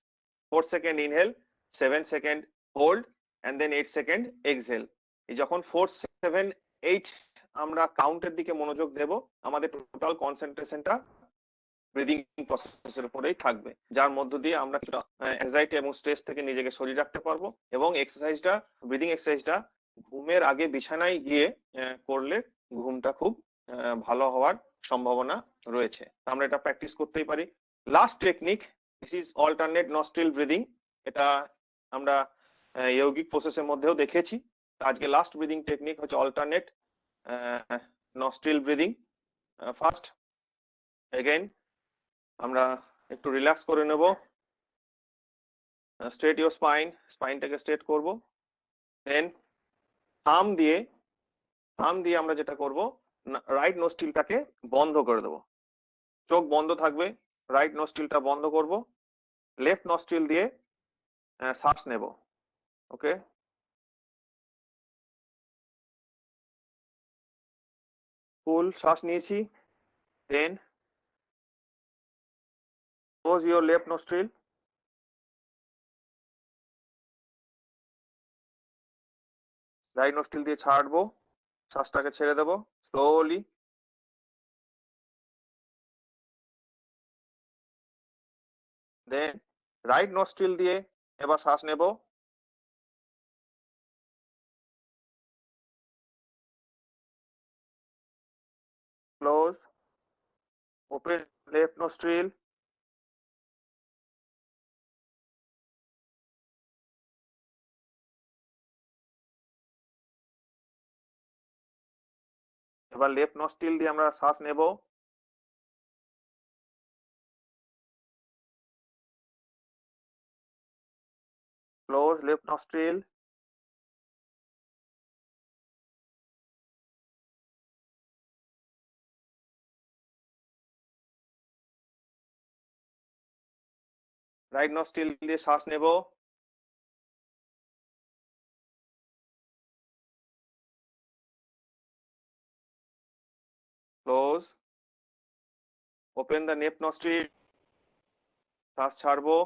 4 second inhale, 7 second hold and then 8 second exhale. এই যখন 4, 7, 8 আমরা কাউন্টের দিকে মনোযোগ দেব, আমাদের টোটাল কনসেন্ট্রেশনটা ব্রিদিং প্রসেসের উপরেই থাকবে, যার মধ্য দিয়ে আমরা কিছুটা অ্যাংজাইটি এবং স্ট্রেস থেকে নিজেকে সরিয়ে রাখতে পারবো। এবং এক্সারসাইজটা, ব্রিদিং এক্সারসাইজটা ঘুমের আগে বিছানায় গিয়ে করলে ঘুমটা খুব ভালো হওয়ার সম্ভাবনা রয়েছে। আমরা এটা প্র্যাকটিস করতেই পারি। Last technique, this is alternate nostril breathing. এটা আমরা ইয়োগিক প্রসেসের মধ্যেও দেখেছি। আজকে লাস্ট ব্রিদিং টেকনিক হচ্ছে alternate nostril breathing. First again আমরা একটু রিল্যাক্স করে নেব, স্ট্রেট ইউর স্পাইন, স্পাইনটাকে স্ট্রেট করব। দেন থাম দিয়ে আমরা যেটা করব, রাইট নস্ট্রিলটাকে বন্ধ করে দেব, চোখ বন্ধ থাকবে, রাইট নস্ট্রিলটা বন্ধ করব, লেফট নস্ট্রিল দিয়ে শ্বাস নেব। ওকে, ফুল শ্বাস নিয়েছি। দেন close your left nostril, right nostril দিয়ে ছাড়বো, শ্বাসটাকে ছেড়ে দেব স্লোলি। দেন রাইট নস্ট্রিল দিয়ে এবার শ্বাস নেব, ক্লোজ, ওপেন লেফট নস্ট্রিল, এবার লেফট নস্ট্রিল দিয়ে আমরা শ্বাস নেব, close left nostril, right nostril দিয়ে শ্বাস নেব, close, open the left nostril, শ্বাস ছাড়বো,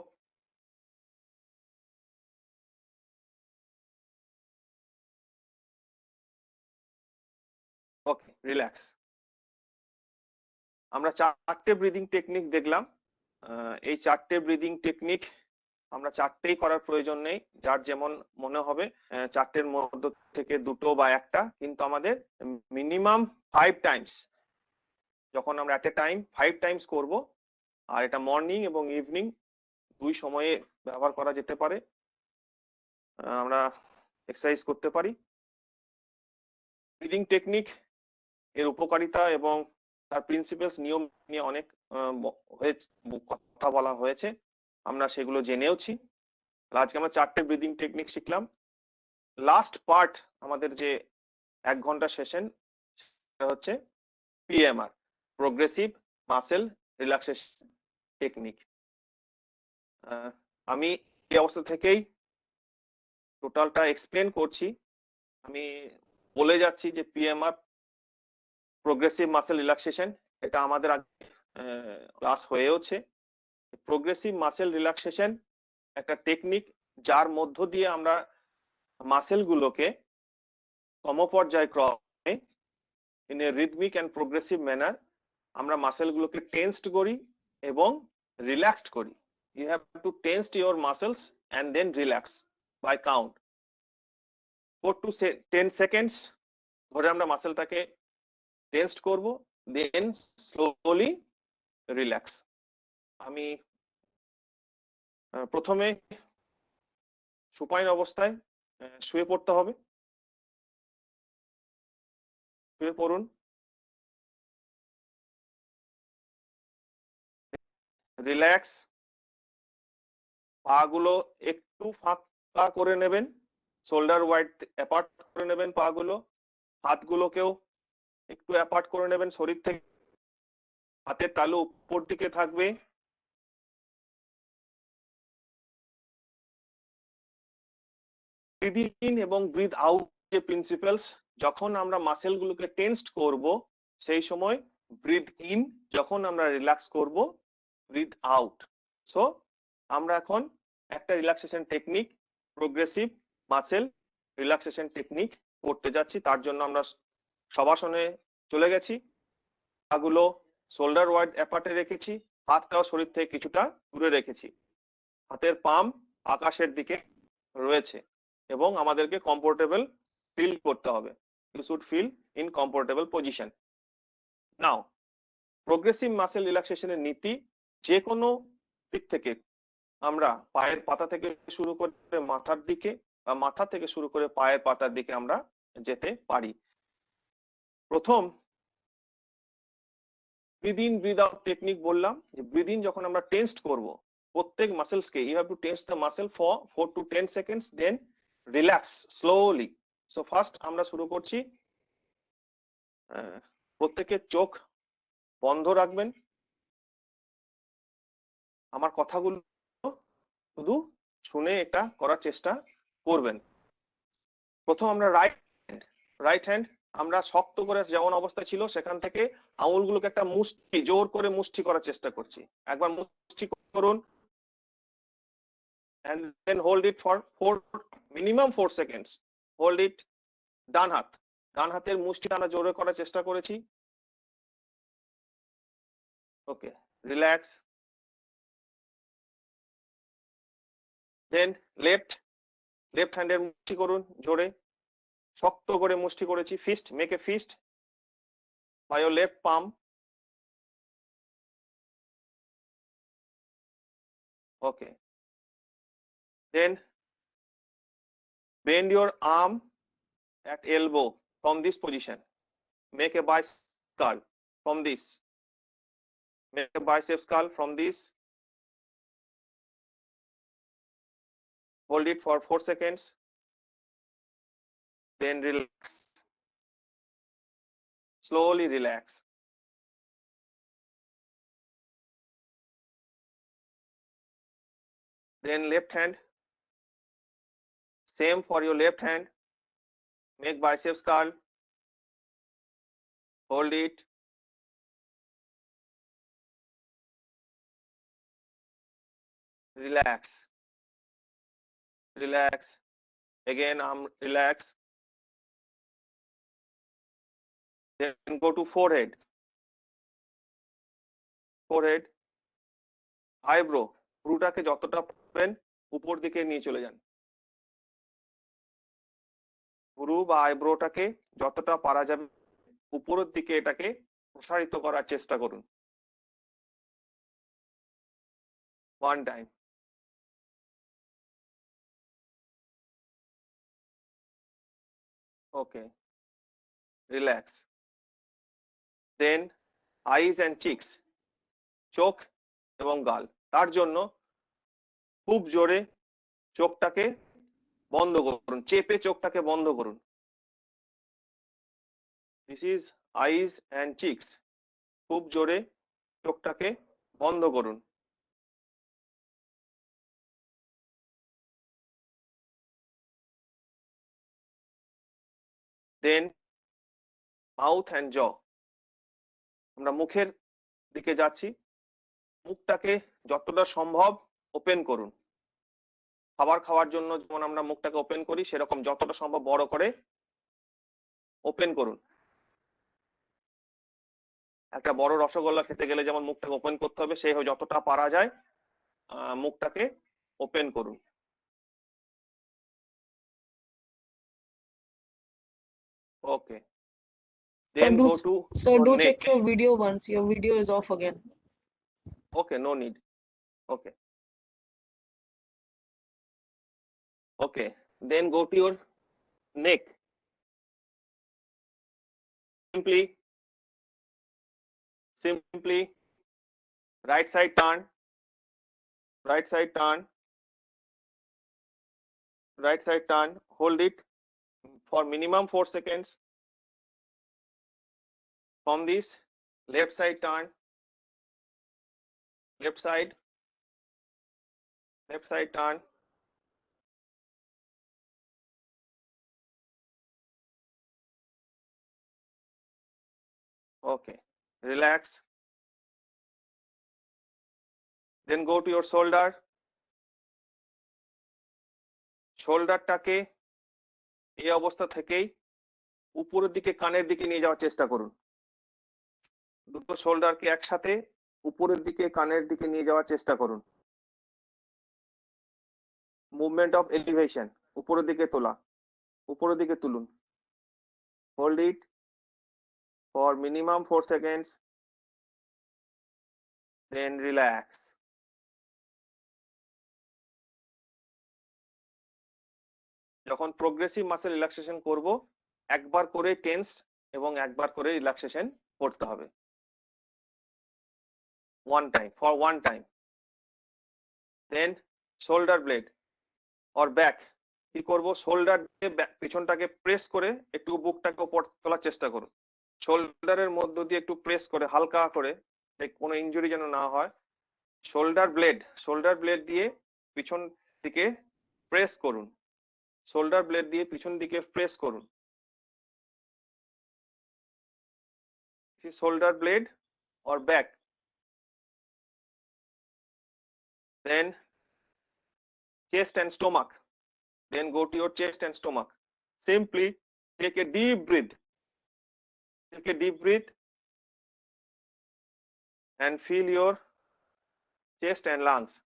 ওকে, রিল্যাক্স। আমরা চারটে ব্রিদিং টেকনিক দেখলাম। এই চারটে ব্রিদিং টেকনিক আমরা চারটেই করার প্রয়োজন নেই, যার যেমন মনে হবে চারটের মধ্যে থেকে দুটো বা একটা, কিন্তু আমাদের মিনিমাম 5 টাইমস, যখন আমরা এট এ টাইম 5 টাইমস করব, আর এটা মর্নিং এবং ইভিনিং দুই সময়ে ব্যবহার করা যেতে পারে, আমরা এক্সারসাইজ করতে পারি। ব্রিদিং টেকনিক এর উপকারিতা এবং তার প্রিন্সিপালস, নিয়ম নিয়ে অনেক কথা বলা হয়েছে, আমরা সেগুলো জেনেওছি। আজকে আমরা চারটে ব্রিদিং টেকনিক শিখলাম। লাস্ট পার্ট আমাদের যে 1 ঘন্টা সেশন, সেটা হচ্ছে PMR, progressive muscle relaxation technique. আমি এই অবস্থা থেকেই টোটালটা এক্সপ্লেন করছি। আমি বলে যাচ্ছি যে পিএমআর, প্রোগ্রেসিভ মাসেল রিল্যাক্সেশন, এটা আমাদের ক্লাস হয়েওছে। প্রোগ্রেসিভ মাসেল রিল্যাক্সেশন একটা টেকনিক, যার মধ্য দিয়ে আমরা মাসেল গুলোকে সমপর্যায়ক্রমে in a rhythmic and progressive manner আমরা মাসেল গুলোকে টেন্সড করি এবং রিল্যাক্সড করি। You have to tensed your muscles and then relax by count 4 to 10 seconds ধরে আমরা মাসেলটাকে টেন্সড করব, দেন স্লোলি রিল্যাক্স। আমি প্রথমে সুপাইন অবস্থায় শুয়ে পড়তে হবে। শুয়ে পড়ুন। রিল্যাক্স। পা গুলো একটু ফাঁকা করে নেবেন, শোল্ডার ওয়াইড অ্যাপার্ট করে নেবেন পা গুলো। হাতগুলোকেও একটু অ্যাপার্ট করে নেবেন শরীর থেকে। হাতের তালু উপর দিকে থাকবে। ব্রিথ ইন এবং ব্রিথ আউট যে প্রিন্সিপালস, যখন আমরা মাসেল গুলোকে টেন্সড করব সেই সময় ব্রিথ ইন, যখন আমরা রিল্যাক্স করব ব্রিথ আউট। সো আমরা এখন একটা relaxation technique, progressive muscle relaxation technique করতে যাচ্ছি। তার জন্য আমরা শবাসনে চলে গেছি। পাগুলো শোল্ডার ওয়াইড অ্যাপার্টে রেখেছি, হাতটাও শরীর থেকে কিছুটা দূরে রেখেছি। হাতের পাম আকাশের দিকে রয়েছে এবং আমাদেরকে কমফোর্টেবল ফিল করতে হবে। You should feel in comfortable position. Now progressive muscle রিল্যাক্সেশনের নীতি, যে কোনো দিক থেকে আমরা পায়ের পাতা থেকে শুরু করে মাথার দিকে বা মাথা থেকে শুরু করে পায়ের পাতার দিকে আমরা যেতে পারি। প্রথম breathe in breathe out technique বললাম। যে ব্রিথ ইন যখন আমরা টেন্সড করব, প্রত্যেক মাসেলস কে you have to tense the muscle for 4 to 10 seconds, then relax slowly. So first আমরা শুরু করছি। প্রত্যেকের চোখ বন্ধ রাখবেন। আমার কথাগুলো শুধু শুনে এটা করার চেষ্টা করবেন। প্রথম আমরা রাইট হ্যান্ড আমরা শক্ত করে যেমন অবস্থা ছিল সেখান থেকে আঙুলগুলোকে একটা মুষ্টি, জোর করে মুষ্টি করার চেষ্টা করছি। একবার মুষ্টি করুন and then hold it for minimum 4 seconds. Hold it. ডান হাতের মুষ্টি আমরা জোরে করার চেষ্টা করেছি। ওকে, রিল্যাক্স। দেন লেফট হ্যান্ডের মুষ্টি করুন জোরে, শক্ত করে মুষ্টি করেছি। Fist, make a fist by your left palm. Okay. Then bend your arm at elbow from this position. Make a bicep curl from this. Make a bicep curl from this. Hold it for 4 seconds. Then relax. Slowly relax. Then left hand. Same for your left hand. Make biceps curl. Hold it. Relax. Relax. Again, arm relax. Then go to forehead. Eyebrow. পুরোটাকে যতটা পারবেন উপর দিকে নিয়ে চলে যান। ভ্রু বা আইব্রোটাকে যতটা পারা যাবে উপরের দিকে এটাকে প্রসারিত করার চেষ্টা করুন। One time. Okay. Relax. Then eyes and cheeks. চোখ এবং গাল। তার জন্য খুব জোরে চোখটাকে বন্ধ করুন, চেপে চোখটাকে বন্ধ করুন। This is eyes and cheeks. খুব জোরে চোখটাকে বন্ধ করুন। Then mouth and jaw. আমরা মুখের দিকে যাচ্ছি। মুখটাকে যতটা সম্ভব ওপেন করুন। খাবার খাওয়ার জন্য যেমন আমরা মুখটাকে ওপেন করি সেরকম যতটা সম্ভব বড় করে ওপেন করুন। একটা বড় রসগোল্লা খেতে গেলে যেমন মুখটাকে ওপেন করতে হবে, সেই যতটা পারা যায় মুখটাকে ওপেন করুন। Okay. Then do- go to Sir, your do neck. check your video once. Your video is off again. Okay, no need. Okay. Okay. Then go to your neck. Simply right side turn, right side turn, right side turn, hold it for minimum 4 seconds. From this, left side turn, left side turn. Okay, relax. Then go to your shoulder. শোল্ডারটাকে এই অবস্থা থেকেই উপরের দিকে কানের দিকে নিয়ে যাওয়ার চেষ্টা করুন। দুটো শোল্ডারকে একসাথে উপরের দিকে কানের দিকে নিয়ে যাওয়ার চেষ্টা করুন। মুভমেন্ট অফ এলিভেশন, উপরের দিকে তোলা, উপরের দিকে তুলুন। Hold it for minimum 4 seconds, then relax. যখন প্রোগ্রেসিভ মাসেল রিল্যাক্সেশন করব, একবার করে টেন্স এবং একবার করে রিল্যাক্সেশন করতে হবে। one time, for one time. Then shoulder blade or back, কি করব, শোল্ডার দিয়ে পিছনটাকে প্রেস করে একটু বুকটাকে উপর তোলার চেষ্টা করুন। শোল্ডারের মধ্য দিয়ে একটু প্রেস করে হালকা করে, কোনো ইনজুরি যেন না হয়। শোল্ডার ব্লেড দিয়ে পিছন দিকে প্রেস করুন। শোল্ডার ব্লেড দিয়ে পিছন দিকে প্রেস করুন। Shoulder blade or back. Then chest and stomach. Then go to your chest and stomach. Simply take a deep breath. Take a deep breath and feel your chest and lungs.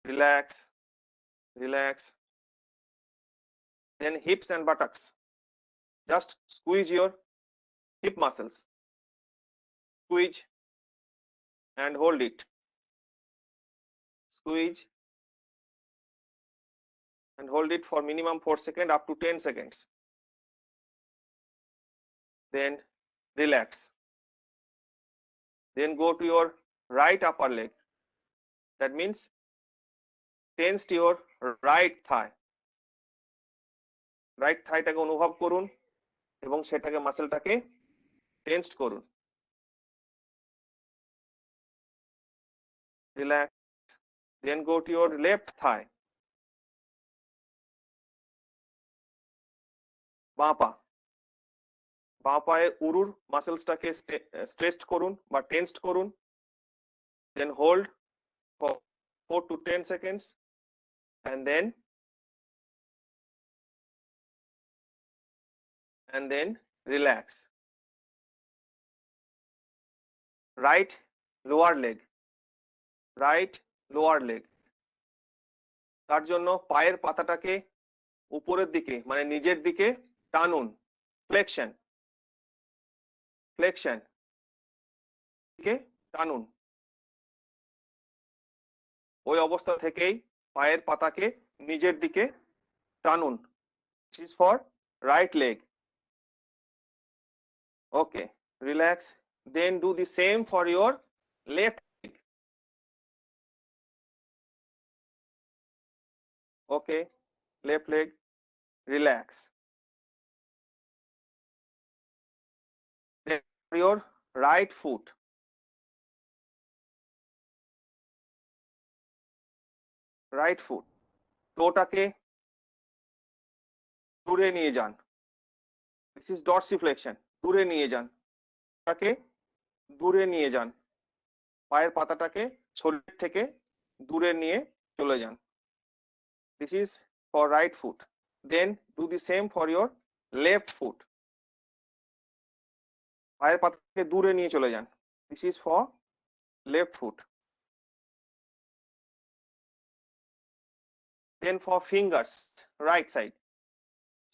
Relax, relax. Then hips and buttocks. Just squeeze your hip muscles. Squeeze and hold it. Squeeze and hold it for minimum 4 seconds up to 10 seconds. Then relax. Then go to your right upper leg. That means tense your right thigh. Right থাইটাকে অনুভব করুন এবং সেটাকে মাসেলটাকে tensed করুন। Relax. Then go to your left thigh. বাঁ পায়ে উরুর মাসেলসটাকে স্ট্রেচড করুন বা টেন্সড করুন। Then hold for 4 to 10 seconds and then relax. Right lower leg. তার জন্য পায়ের পাতাটাকে উপরের দিকে মানে নিজের দিকে টানুন। ফ্লেকশন দিকে টানুন। ওই অবস্থা থেকেই পায়ের পাতাকে নিজের দিকে টানুন। This is for right leg. Okay, relax. Then do the same for your left leg. Okay, left leg, relax. Then for your right foot. টোটাকে দূরে নিয়ে যান। This is dorsiflexion. দূরে নিয়ে যান। তাকে দূরে নিয়ে যান। পায়ের পাতাটাকে শরীর থেকে দূরে নিয়ে চলে যান। This is for right foot. Then do the same for your left foot. পায়ের পাতাকে দূরে নিয়ে চলে যান. This is for left foot. Then for fingers, right side.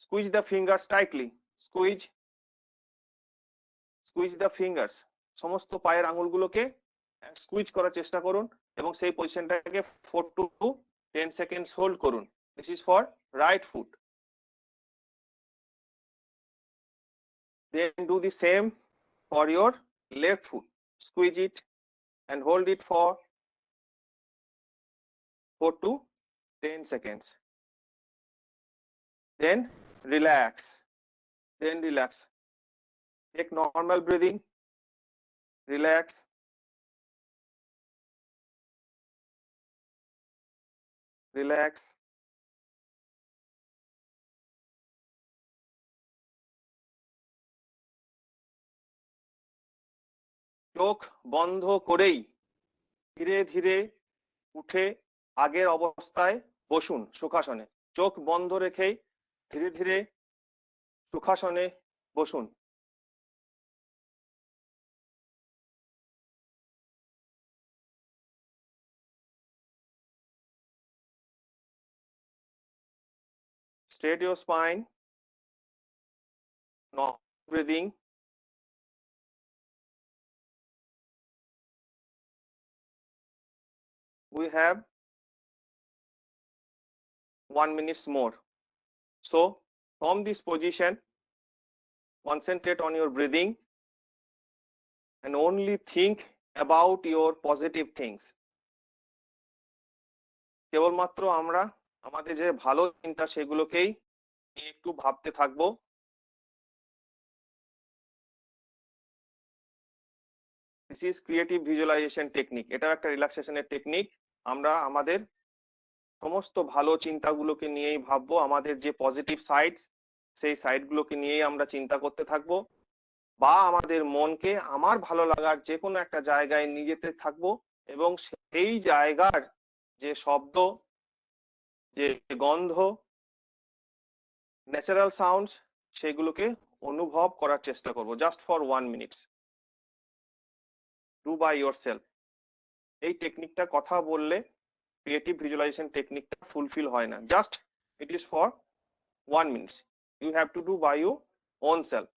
Squeeze the fingers tightly. Squeeze the fingers. সমস্ত পায়ের আঙ্গুলগুলোকে স্কুইজ করার চেষ্টা করুন এবং সেই পজিশনটাকে 4 to 10 seconds হোল্ড করুন. This is for right foot. Then do the same for your left foot. Squeeze it and hold it for 4 to 10 seconds. Then relax. Take normal breathing. Relax. চোখ বন্ধ করেই ধীরে ধীরে উঠে আগের অবস্থায় বসুন সুখাসনে. চোখ বন্ধ রেখেই ধীরে ধীরে সুখাসনে বসুন. Straight your spine. Normal breathing. We have 1 minute more. So from this position, concentrate on your breathing and only think about your positive things. কেবলমাত্র আমরা আমাদের যে ভালো চিন্তা সেগুলোকেই একটু ভাবতে থাকবো. This is creative visualization technique. এটা একটা রিল্যাক্সেশনের টেকনিক. আমরা আমাদের সমস্ত ভালো চিন্তাগুলোকে নিয়েই ভাববো. আমাদের যে পজিটিভ সাইডস সেই সাইডগুলোকে নিয়েই আমরা চিন্তা করতে থাকবো বা আমাদের মনকে আমার ভালো লাগার যে কোনো একটা জায়গায় নিয়ে যেতে থাকবো এবং সেই জায়গার যে শব্দ, যে গন্ধ, ন্যাচারাল সাউন্ডস সেগুলোকে অনুভব করার চেষ্টা করব. Just for 1 minute. Do by yourself. এই টেকনিকটা কথা বললে ক্রিয়েটিভ ভিজুয়ালাইজেশন টেকনিকটা ফুলফিল হয় না. Just it is for 1 minute. You have to do by your own self.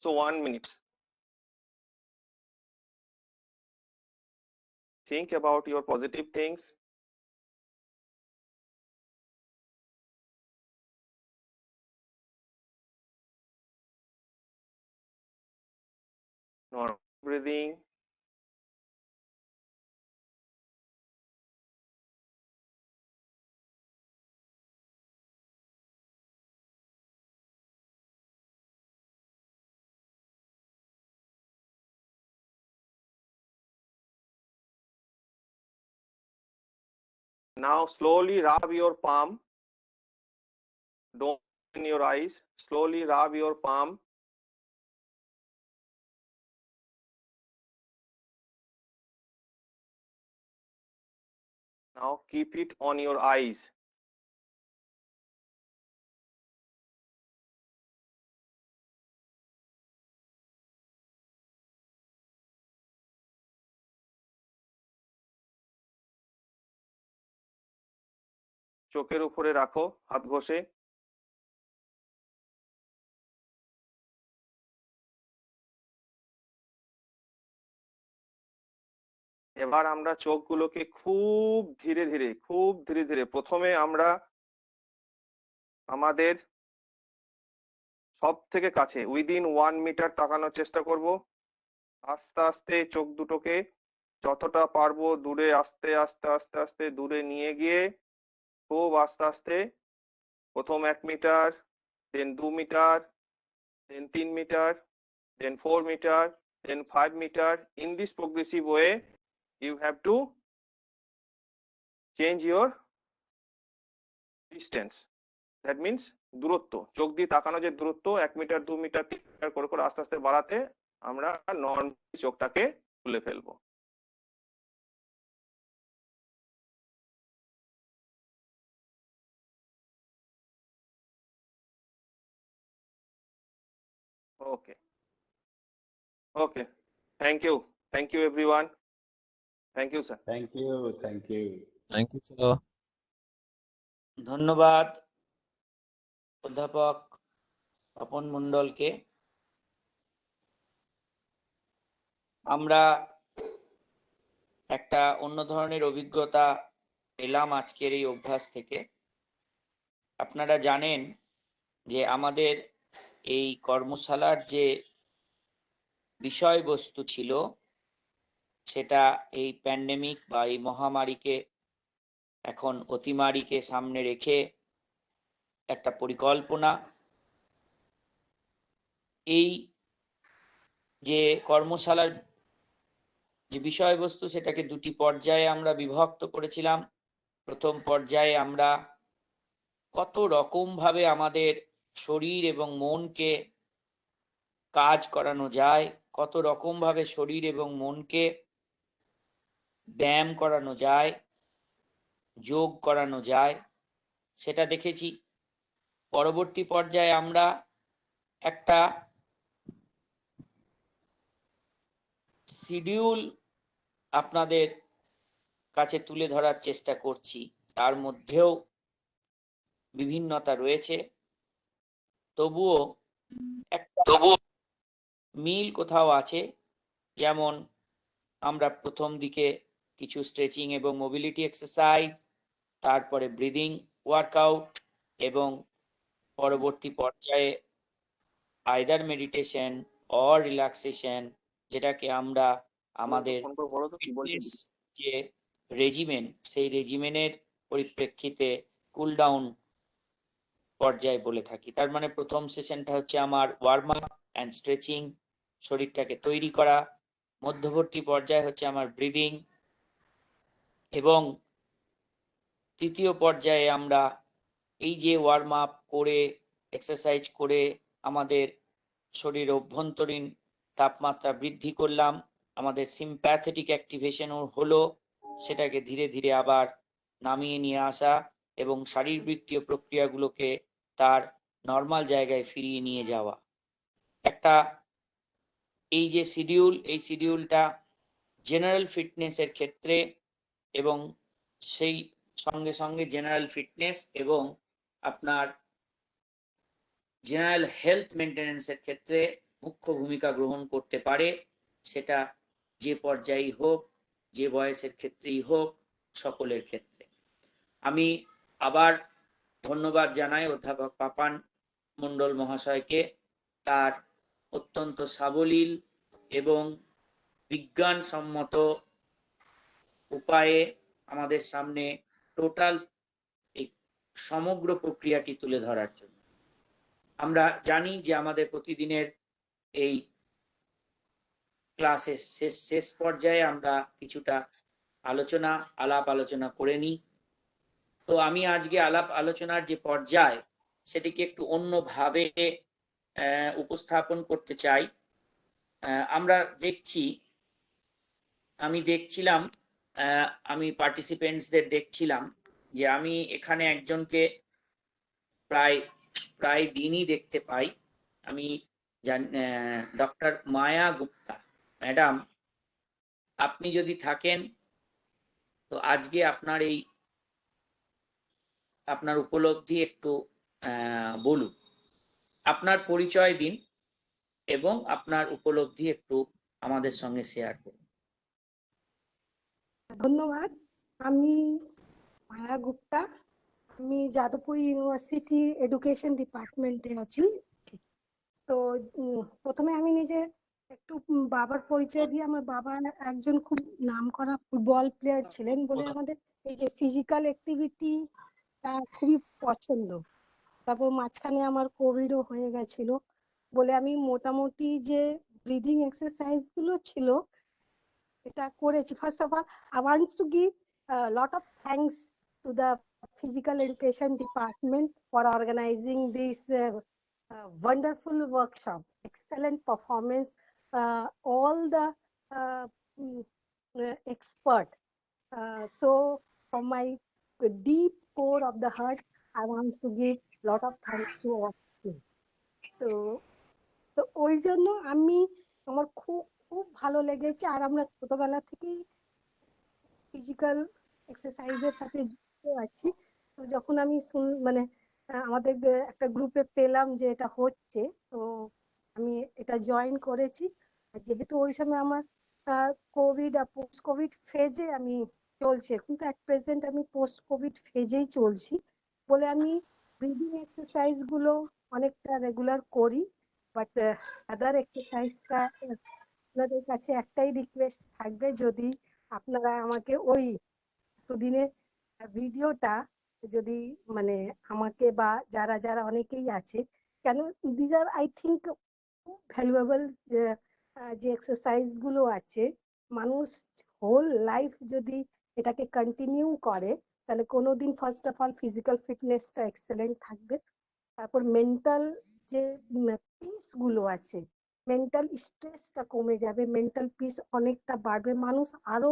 So 1 minute. Think about your positive things. Normal breathing. Now slowly rub your palm. Don't open your eyes. Slowly rub your palm. Now keep it on your eyes. চোখের উপরে রাখো হাত ঘষে. এবার আমরা চোখগুলোকে খুব ধীরে ধীরে প্রথমে আমরা আমাদের সব থেকে কাছে উইদিন 1 মিটার তাকানোর চেষ্টা করব. আস্তে আস্তে চোখ দুটোকে যতটা পারবো দূরে আস্তে আস্তে দূরে নিয়ে গিয়ে খুব আস্তে আস্তে প্রথম 1 metre, then 2 metre, then 3 metre, then 4 metre, then 5 metre. In this progressive way, you have to change your distance. That means দূরত্ব. চোখ দিয়ে তাকানো যে দূরত্ব 1 মিটার, 2 মিটার, 3 মিটার করে আস্তে আস্তে বাড়াতে আমরা নরমালি চোখটাকে খুলে ফেলবো. Okay. Okay. Thank you everyone. Thank you, sir. Thank you, thank you. Thank you sir. ধন্যবাদ অধ্যাপক তপন মণ্ডলকে। আমরা একটা অন্য ধরনের অভিজ্ঞতা পেলাম আজকের এই অভ্যাস থেকে। আপনারা জানেন যে আমাদের এই কর্মশালার যে বিষয়বস্তু ছিল সেটা এই প্যান্ডেমিক বা এই মহামারীকে, এখন অতিমারীকে সামনে রেখে একটা পরিকল্পনা। এই যে কর্মশালার যে বিষয়বস্তু সেটাকে দুটি পর্যায়ে আমরা বিভক্ত করেছিলাম। প্রথম পর্যায়ে আমরা কত রকম ভাবে আমাদের শরীর এবং মনকে কাজ করানো যায়, কত রকম ভাবে শরীর এবং মনকে ব্যায়াম করানো যায়, যোগ করানো যায়, সেটা দেখেছি। পরবর্তী পর্যায়ে আমরা একটা শিডিউল আপনাদের কাছে তুলে ধরার চেষ্টা করছি। তার মধ্যেও বিভিন্নতা রয়েছে, তবুও একটা মিল কোথাও আছে। যেমন আমরা প্রথম দিকে কিছু স্ট্রেচিং এবং মোবিলিটি এক্সারসাইজ, তারপরে ব্রিদিং ওয়ার্কআউট, এবং পরবর্তী পর্যায়ে আইদার মেডিটেশন অর রিল্যাক্সেশন, যেটাকে আমরা আমাদের ফিটনেস যে রেজিমেন, সেই রেজিমেনের পরিপ্রেক্ষিতে কুল ডাউন পর্যায়ে বলে থাকি। তার মানে প্রথম সেশনটা হচ্ছে আমার ওয়ার্ম আপ অ্যান্ড স্ট্রেচিং, শরীরটাকে তৈরি করা। মধ্যবর্তী পর্যায়ে হচ্ছে আমার ব্রিদিং, এবং তৃতীয় পর্যায়ে আমরা এই যে ওয়ার্ম আপ করে এক্সারসাইজ করে আমাদের শরীর অভ্যন্তরীণ তাপমাত্রা বৃদ্ধি করলাম, আমাদের সিম্প্যাথেটিক অ্যাক্টিভেশনও হলো, সেটাকে ধীরে ধীরে আবার নামিয়ে নিয়ে আসা এবং শারীরবৃত্তীয় প্রক্রিয়াগুলোকে তার নর্মাল জায়গায় ফিরিয়ে নিয়ে যাওয়া। একটা এই যে শিডিউল, এই শিডিউলটা জেনারেল ফিটনেসের ক্ষেত্রে এবং সেই সঙ্গে সঙ্গে জেনারেল ফিটনেস এবং আপনার জেনারেল হেলথ মেনটেন্যান্সের ক্ষেত্রে মুখ্য ভূমিকা গ্রহণ করতে পারে। সেটা যে পর্যায়েই হোক, যে বয়সের ক্ষেত্রেই হোক, সকলের ক্ষেত্রে। আমি আবার ধন্যবাদ জানাই অধ্যাপক পাপান মণ্ডল মহাশয়কে, তার অত্যন্ত সাবলীল এবং বিজ্ঞানসম্মত উপায়ে আমাদের সামনে টোটাল এই সমগ্র প্রক্রিয়াটি তুলে ধরার জন্য। আমরা জানি যে আমাদের প্রতিদিনের এই ক্লাসের শেষ পর্যায়ে আমরা কিছুটা আলাপ আলোচনা করে নিই। তো আমি আজকে আলাপ আলোচনার যে পর্যায় সেটিকে একটু অন্যভাবে উপস্থাপন করতে চাই। আমরা দেখছিলাম আমি পার্টিসিপেন্টসদের দেখছিলাম যে আমি এখানে একজনকে প্রায় দিনই দেখতে পাই। আমি ডক্টর মায়া গুপ্তা ম্যাডাম, আপনি যদি থাকেন তো আজকে আপনার উপলব্ধি একটু বলুন, আপনার পরিচয় দিন এবং আপনার উপলব্ধি একটু আমাদের সঙ্গে শেয়ার করুন। ধন্যবাদ। আমি মায়া গুপ্তা, আমি যাদবপুর ইউনিভার্সিটি এডুকেশন ডিপার্টমেন্টে আছি। তো প্রথমে আমি নিজে একটু বাবার পরিচয় দিয়ে, আমার বাবা একজন খুব নামকরা ফুটবল প্লেয়ার ছিলেন বলে আমাদের এই যে ফিজিক্যাল অ্যাক্টিভিটি খুবই পছন্দ। তারপর মাঝখানে আমার কোভিডও হয়ে গেছিল বলে আমি মোটামুটি যে ব্রিদিং এক্সারসাইজ গুলো ছিল এটা করেছি। First of all I want to give a lot of thanks to the physical education department for organizing this wonderful workshop. Excellent performance, all the expert. So from my deep core of the heart, I want to give lot of thanks to all of you. So তো ওই জন্য আমার খুব খুব ভালো লেগেছে। আর আমরা ছোটবেলা থেকেই ফিজিক্যাল এক্সারসাইজের সাথে যুক্ত আছি। তো যখন আমি মানে আমাদের একটা গ্রুপে পেলাম যে এটা হচ্ছে, তো আমি এটা জয়েন করেছি। আর যেহেতু ওই সময় আমার কোভিড আর পোস্ট কোভিড ফেজে আমি চলছে, এখন তো অ্যাট প্রেজেন্ট আমি পোস্ট কোভিড ফেজেই চলছি বলে আমি ব্রিদিং এক্সারসাইজ গুলো অনেকটা রেগুলার করি। বাট আদার এক্সারসাইজটা আপনাদের কাছে একটাই রিকোয়েস্ট থাকবে, যদি আপনারা আমাকে ওই দুদিনের ভিডিওটা যদি মানে আমাকে বা যারা যারা অনেকেই আছে, কেন দিজ আর আই থিঙ্ক খুব ভ্যালুয়েবল যে এক্সারসাইজ গুলো আছে, মানুষ হোল লাইফ যদি এটাকে কন্টিনিউ করে তাহলে কোনোদিন ফার্স্ট অফ অল ফিজিক্যাল ফিটনেসটা এক্সেলেন্ট থাকবে। তারপর মেন্টাল যে পিস গুলো আছে, মেন্টাল স্ট্রেসটা কমে যাবে, মেন্টাল পিস অনেকটা বাড়বে, মানুষ আরো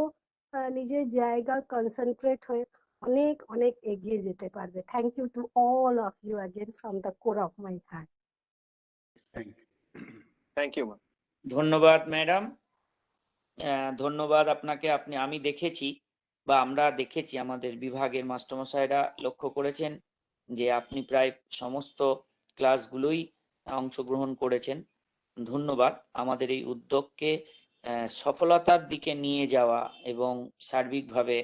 নিজের জায়গা কনসেন্ট্রেট হয়ে অনেক অনেক এগিয়ে যেতে পারবে। Thank you to all of you again from the core of my heart. Thank you. Thank you ma'am. ধন্যবাদ ম্যাডাম, ধন্যবাদ আপনাকে। আমি দেখেছি বা আমরা দেখেছি, আমাদের বিভাগের মাস্টারমশাইরা লক্ষ্য করেছেন যে আপনি প্রায় সমস্ত ক্লাসগুলোই অংশগ্রহণ করেছেন। ধন্যবাদ আপদের এই উদ্যোগকে সফলতার দিকে নিয়ে যাওয়া এবং সার্বিকভাবে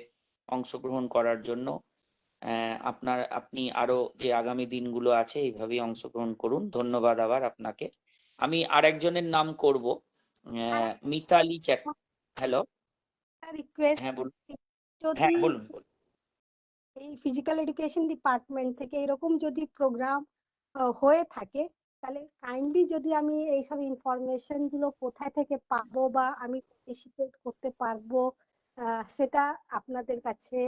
অংশগ্রহণ করার জন্য। আপনি আরো যে আগামী দিনগুলো আছে এইভাবেই অংশগ্রহণ করুন। ধন্যবাদ আবার আপনাকে। আমি আরেকজনের নাম করব, মিতালি হ্যালো, রিকোয়েস্ট হ্যাঁ বলুন। যদি হ্যাঁ বলুন। এই ফিজিক্যাল এডুকেশন ডিপার্টমেন্ট থেকে এরকম যদি প্রোগ্রাম হয়ে থাকে, তাহলে কাইন্ডলি যদি আমি এইসব ইনফরমেশন গুলো কোথায় থেকে পাবো বা আমি পার্টিসিপেট করতে পারবো, সেটা আপনাদের কাছে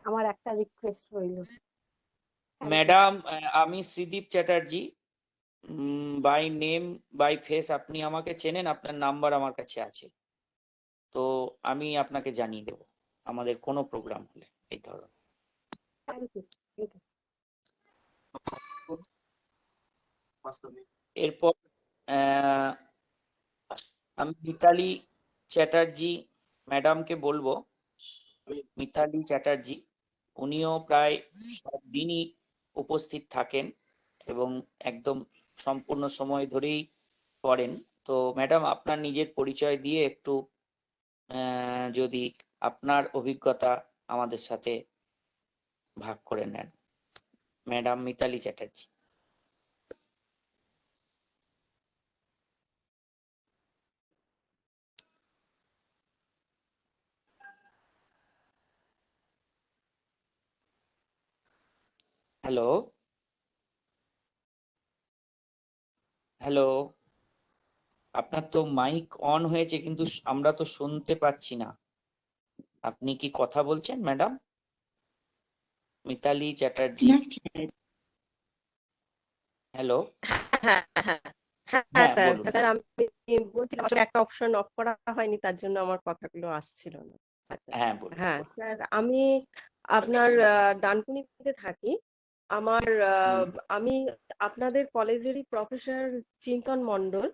আমার একটা রিকোয়েস্ট রইল। ম্যাডাম, আমি Sridip Chatterjee, by name by face আপনি আমাকে চেনেন, আপনার নাম্বার আমার কাছে আছে, তো আমি আপনাকে জানিয়ে দেব আমাদের কোনো প্রোগ্রাম হলে এই ধরনের। Thank you. এরপর আমি মিতালি চ্যাটার্জি ম্যাডামকে বলবো। মিতালি চ্যাটার্জি, উনিও প্রায় সব দিনই উপস্থিত থাকেন এবং একদম সম্পূর্ণ সময় ধরেই করেন। তো ম্যাডাম, আপনার নিজের পরিচয় দিয়ে একটু যদি আপনার অভিজ্ঞতা আমাদের সাথে ভাগ করে নেন। Madam Mitali Chatterjee. Hello hello, আপনার তো মাইক অন হয়েছে কিন্তু আমরা তো শুনতে পাচ্ছি না। আপনি কি কথা বলছেন ম্যাডাম মিতালি চ্যাটার্জি? হ্যালো, হ্যাঁ হ্যাঁ হ্যাঁ হ্যাঁ স্যার বলুন। স্যার আমি বলছিলাম আসলে একটা অপশন অফ করা হয়নি, তার জন্য আমার কথাগুলো আসছিল না। হ্যাঁ বলুন। হ্যাঁ স্যার, আমি আপনার ডানকুনিতে থাকি। আমার আমি আপনাদের কলেজেরই প্রফেসর চিন্তন মণ্ডল,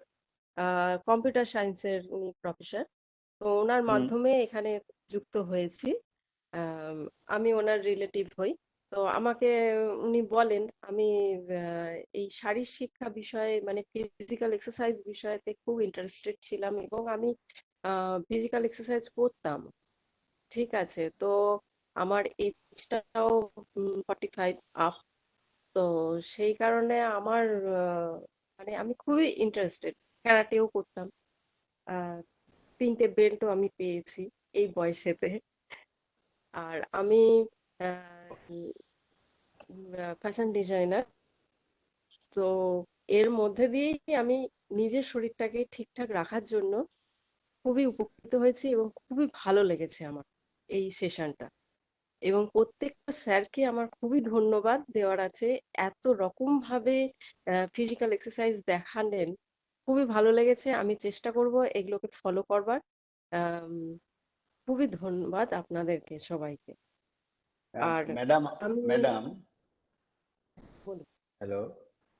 কম্পিউটার সায়েন্সের উনি প্রফেসর। তো ওনার মাধ্যমে এখানে যুক্ত হয়েছি। আমি ওনার রিলেটিভ হই। তো আমাকে উনি বলেন, আমি এই শারীর শিক্ষা বিষয়ে মানে ফিজিক্যাল এক্সারসাইজ বিষয়তে খুব ইন্টারেস্টেড ছিলাম এবং আমি ফিজিক্যাল এক্সারসাইজ করতাম। ঠিক আছে, তো আমার এজটাও 45 আপ। তো সেই কারণে আমার মানে আমি খুবই ইন্টারেস্টেড। ক্যারাটেও করতাম, 3টে বেল্টও আমি পেয়েছি এই বয়সেতে। আর আমি ফ্যাশন ডিজাইনার। তো এর মধ্যে দিয়েই আমি নিজের শরীরটাকে ঠিকঠাক রাখার জন্য খুবই উপকৃত হয়েছি এবং খুবই ভালো লেগেছে আমার এই সেশনটা। এবং প্রত্যেকটা স্যারকে আমার খুবই ধন্যবাদ দেওয়ার আছে, এত রকম ভাবে ফিজিক্যাল এক্সারসাইজ দেখালেন, খুবই ভালো লেগেছে। আমি চেষ্টা করব এগুলোকে ফলো করবার। খুবই ধন্যবাদ আপনাদেরকে সবাইকে। আর ম্যাডাম আমি ম্যাডাম বলুন। হ্যালো,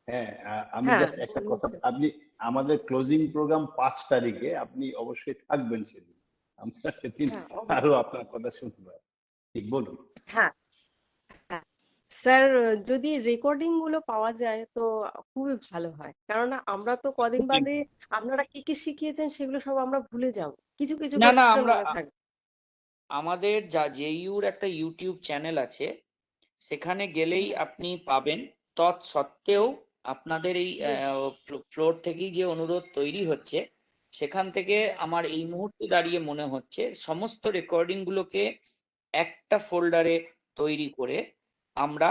হ্যাঁ, আমি হ্যাঁ জাস্ট একটা কথা, আপনি আমাদের ক্লোজিং প্রোগ্রাম 5 তারিখে, আপনি অবশ্যই থাকবেন সেদিন। আমরা সেদিন হ্যাঁ আরো আপনার কথা শুনবো। ঠিক বলুন। হ্যাঁ হ্যাঁ স্যার, যদি রেকর্ডিং গুলো পাওয়া যায় তো খুবই ভালো হয়, কেননা আমরা তো কদিন বাদে আপনারা কি কি শিখিয়েছেন সেগুলো সব আমরা ভুলে যাব, কিছু কিছু না না, করে আমরা মনে থাকবে। আমাদের যা জেইউর একটা ইউটিউব চ্যানেল আছে, সেখানে গেলেই আপনি পাবেন। তৎসত্ত্বেও আপনাদের এই ফ্লোর থেকেই যে অনুরোধ তৈরি হচ্ছে, সেখান থেকে আমার এই মুহূর্তে দাঁড়িয়ে মনে হচ্ছে সমস্ত রেকর্ডিং গুলোকে একটা ফোল্ডারে তৈরি করে আমরা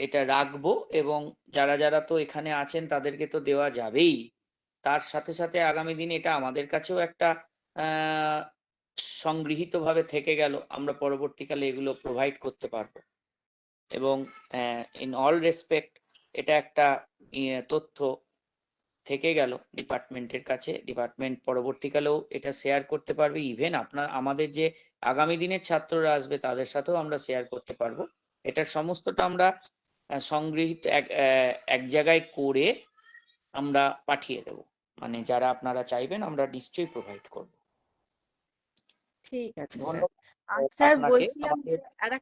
এটা রাখবো, এবং যারা যারা তো এখানে আছেন তাদেরকে তো দেওয়া যাবেই, তার সাথে সাথে আগামী দিনে এটা আমাদের কাছেও একটা সংগৃহীত ভাবে থেকে গেল, আমরা পরবর্তীকালে এগুলো প্রোভাইড করতে পারবো। এবং ইন অল রেসপেক্ট এটা একটা তথ্য থেকে গেল ডিপার্টমেন্টের কাছে, ডিপার্টমেন্ট পরবর্তীকালেও এটা শেয়ার করতে পারবে। ইভেন আমাদের যে আগামী দিনের ছাত্ররা আসবে তাদের সাথেও আমরা শেয়ার করতে পারবো। এটার সমস্তটা আমরা সংগৃহীত এক জায়গায় করে আমরা পাঠিয়ে দেব, মানে যারা আপনারা চাইবেন আমরা নিশ্চয়ই প্রোভাইড করব। ঠিক আছে স্যার। ধন্যবাদ আর স্যার আপনাকে। বলছিলাম যে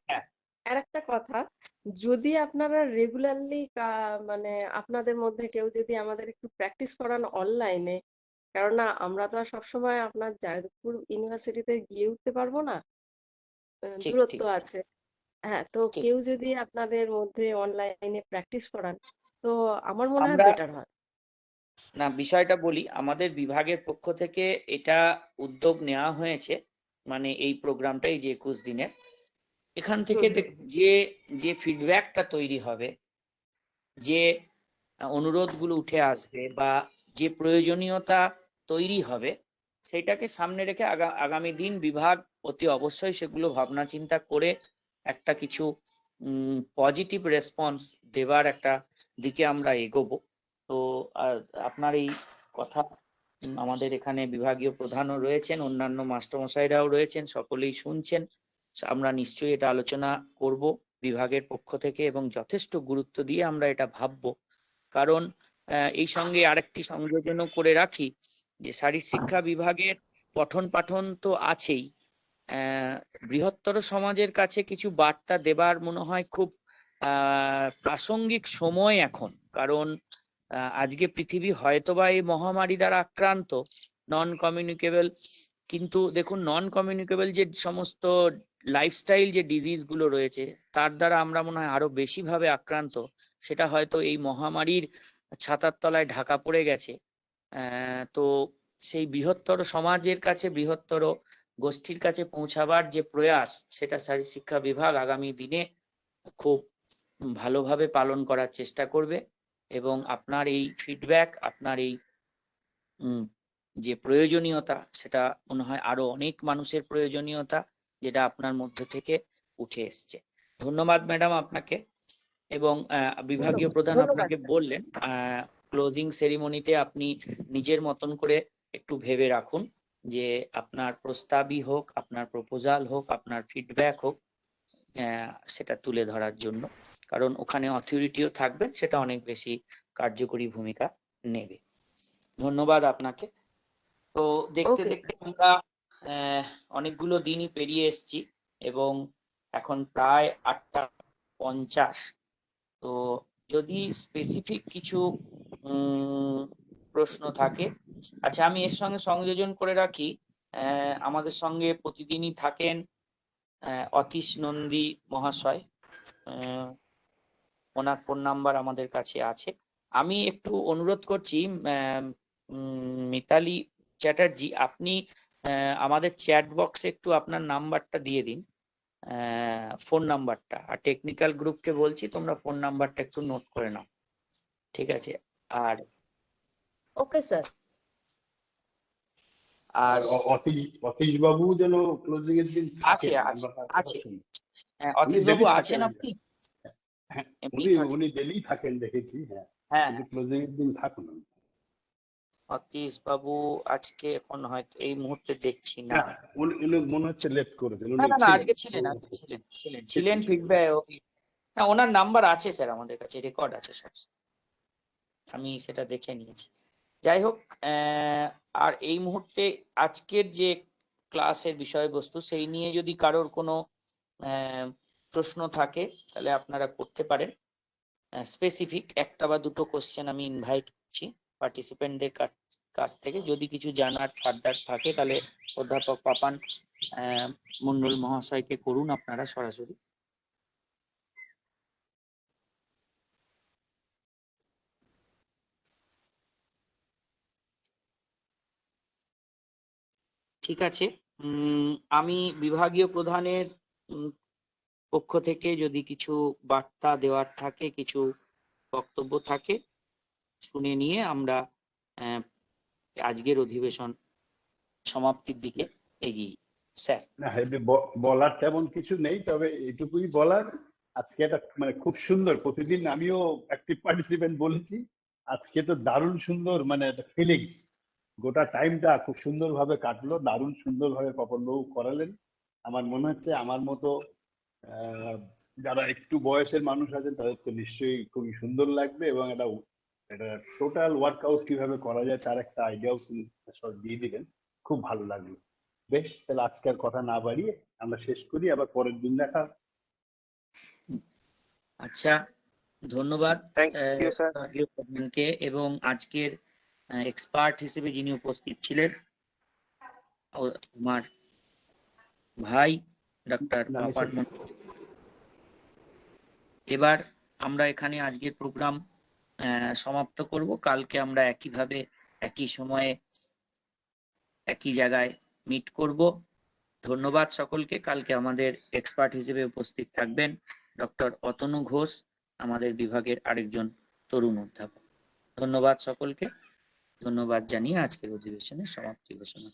হ্যাঁ, আরেকটা কথা, যদি আপনারা রেগুলারলি মানে আপনাদের মধ্যে কেউ যদি আমাদের একটু প্র্যাকটিস করান অনলাইনে, কেননা আমরা তো আর সবসময় আপনার যাদবপুর ইউনিভার্সিটিতে গিয়ে উঠতে পারবো না, ঠিক দূরত্ব ঠিক আছে। হ্যাঁ, তো ঠিক। কেউ যদি আপনাদের মধ্যে অনলাইনে প্র্যাকটিস করান তো আমার মনে হয় আমরা বেটার হয়। না, বিষয়টা বলি, আমাদের বিভাগের পক্ষ থেকে এটা উদ্যোগ নেওয়া হয়েছে, মানে এই প্রোগ্রামটাই যে 21 দিনের, এখান থেকে যে যে ফিডব্যাকটা তৈরি হবে, যে অনুরোধগুলো উঠে আসবে, বা যে প্রয়োজনীয়তা তৈরি হবে, সেটাকে সামনে রেখে আগামী দিন বিভাগ অতি অবশ্যই সেগুলো ভাবনা চিন্তা করে একটা কিছু পজিটিভ রেসপন্স দেবার একটা দিকে আমরা এগোবো। তো আপনার এই কথা আমাদের এখানে বিভাগীয় প্রধানও রয়েছেন, অন্যান্য মাস্টারমশাইরাও রয়েছেন, সকলেই শুনছেন। আমরা নিশ্চয়ই এটা আলোচনা করব বিভাগের পক্ষ থেকে, এবং যথেষ্ট গুরুত্ব দিয়ে আমরা এটা ভাববো। কারণ এই সঙ্গে আরেকটি সংযোজনও করে রাখি যে শারীরশিক্ষা বিভাগের পঠন পাঠন তো আছেই, বৃহত্তর সমাজের কাছে কিছু বার্তা দেবার মনে হয় খুব প্রাসঙ্গিক সময় এখন। কারণ আজকে পৃথিবী হয়তোবা এই মহামারী দ্বারা আক্রান্ত, নন কমিউনিকেবল, কিন্তু দেখুন নন কমিউনিকেবল যে সমস্ত লাইফস্টাইল যে ডিজিজ গুলো রয়েছে তার দ্বারা আমরা মনে হয় আরো বেশি ভাবে আক্রান্ত, সেটা হয়তো এই মহামারীর ছাতার তলায় ঢাকা পড়ে গেছে। তো সেই বৃহত্তর সমাজের কাছে, বৃহত্তর গোষ্ঠীর কাছে পৌঁছাবার যে প্রয়াস, সেটা শারীরশিক্ষা বিভাগ আগামী দিনে খুব ভালোভাবে পালন করার চেষ্টা করবে। এবং আপনার এই ফিডব্যাক, আপনার এই যে প্রয়োজনীয়তা, সেটা মনে হয় আরো অনেক মানুষের প্রয়োজনীয়তা, যেটা আপনার মধ্যে থেকে উঠে এসছে। ধন্যবাদ ম্যাডাম আপনাকে। এবং বিভাগীয় প্রধান আপনাকে বললেন ক্লোজিং সেরিমনিতে আপনি নিজের মতন করে একটু ভেবে রাখুন, যে আপনার প্রস্তাবই হোক, আপনার প্রপোজাল হোক, আপনার ফিডব্যাক হোক, সেটা তুলে ধরার জন্য। কারণ ওখানে অথরিটিও থাকবেন, সেটা অনেক বেশি কার্যকরী ভূমিকা নেবে। ধন্যবাদ আপনাকে। তো দেখতে দেখতে আমরা অনেকগুলো দিনই পেরিয়ে এসেছি, এবং এখন প্রায় 8:50। তো যদি স্পেসিফিক কিছু প্রশ্ন থাকে, আচ্ছা আমি এর সঙ্গে সংযোজন করে রাখি, আমাদের সঙ্গে প্রতিদিনই থাকেন অতীশ নন্দী মহাশয়, ওনার ফোন নাম্বার আমাদের কাছে আছে। আমি একটু অনুরোধ করছি মিতালি চ্যাটার্জি, আপনি আমাদের চ্যাট বক্সে একটু আপনার নাম্বারটা দিয়ে দিন, ফোন নাম্বারটা। আর টেকনিক্যাল গ্রুপকে বলছি তোমরা ফোন নাম্বারটা একটু নোট করে নাও, ঠিক আছে? আর ওকে স্যার। আর অতীশ বাবু যেন ক্লোজিং এর দিন আছে থাকেন, আছে আমরা তার কথা আছে শুনি। অতীশ বাবু আছেন আপনি? হ্যাঁ, এমনি উনি ডেলি থাকেন দেখেছি। হ্যাঁ, ক্লোজিং এর দিন থাকুন। অতীশ বাবু আজকে এখন হয়তো এই মুহূর্তে দেখছি না। উনি মনে হচ্ছে লেট করেছেন। না না না, আজকে ছিলেন, ছিলেন ফিডব্যাক। না, ওনার নাম্বার আছে স্যার আমাদের কাছে, রেকর্ড আছে সব। আমি সেটা দেখে নিয়েছি। যাই হোক, আর এই মুহূর্তে আজকের যে ক্লাসের বিষয়বস্তু সেই নিয়ে যদি কারোর কোনো প্রশ্ন থাকে তাহলে আপনারা করতে পারেন। স্পেসিফিক একটা বা দুটো কোশ্চেন আমি ইনভাইট করছি পার্টিসিপেন্টদের কাছ থেকে। যদি কিছু জানার ফার্দার থাকে তাহলে অধ্যাপক পাপান মন্ডল মহাশয়কে করুন আপনারা সরাসরি। ঠিক আছে, আমি বিভাগীয় প্রধানের পক্ষ থেকে যদি কিছু বার্তা দেওয়ার থাকে, কিছু বক্তব্য থাকে, শুনে নিয়ে আমরা আজকের অধিবেশন সমাপ্তির দিকে এগিয়ে। স্যার। না, বলার তেমন কিছু নেই, তবে এটুকুই বলার, আজকে একটা মানে খুব সুন্দর, প্রতিদিন আমিও অ্যাক্টিভ পার্টিসিপেন্ট বলেছি, আজকে তো দারুণ সুন্দর মানে একটা ফিলিংস, গোটা টাইমটা খুব সুন্দরভাবে কাটলো, দারুণ সুন্দরভাবে পাপনবাবু করালেন। আমার মনে হচ্ছে আমার মতো যারা একটু বয়সের মানুষ আছেন তাদের তো নিশ্চয়ই খুবই সুন্দর লাগবে, এবং এটা টোটাল ওয়ার্কআউট কিভাবে করা যায় তার একটা আইডিয়াও দিয়ে দিলেন, খুব ভালো লাগলো। বেশ, তাহলে আজকের কথা না বাড়িয়ে আমরা শেষ করি, আবার পরের দিন দেখা। আচ্ছা, ধন্যবাদ থ্যাংক ইউ এবং আজকের এক্সপার্ট হিসেবে যিনি উপস্থিত ছিলেন আমার ভাই ডক্টর পাপান। এবার আমরা এখানে আজকের প্রোগ্রাম সমাপ্ত করব। কালকে আমরা একইভাবে একই সময়ে একই জায়গায় মিট করব। ধন্যবাদ সকলকে। কালকে আমাদের এক্সপার্ট হিসেবে উপস্থিত থাকবেন ডক্টর অতনু ঘোষ, আমাদের বিভাগের আরেকজন তরুণ অধ্যাপক। ধন্যবাদ সকলকে। ধন্যবাদ জানিয়ে আজকের অধিবেশনের সমাপ্তি ঘোষণা।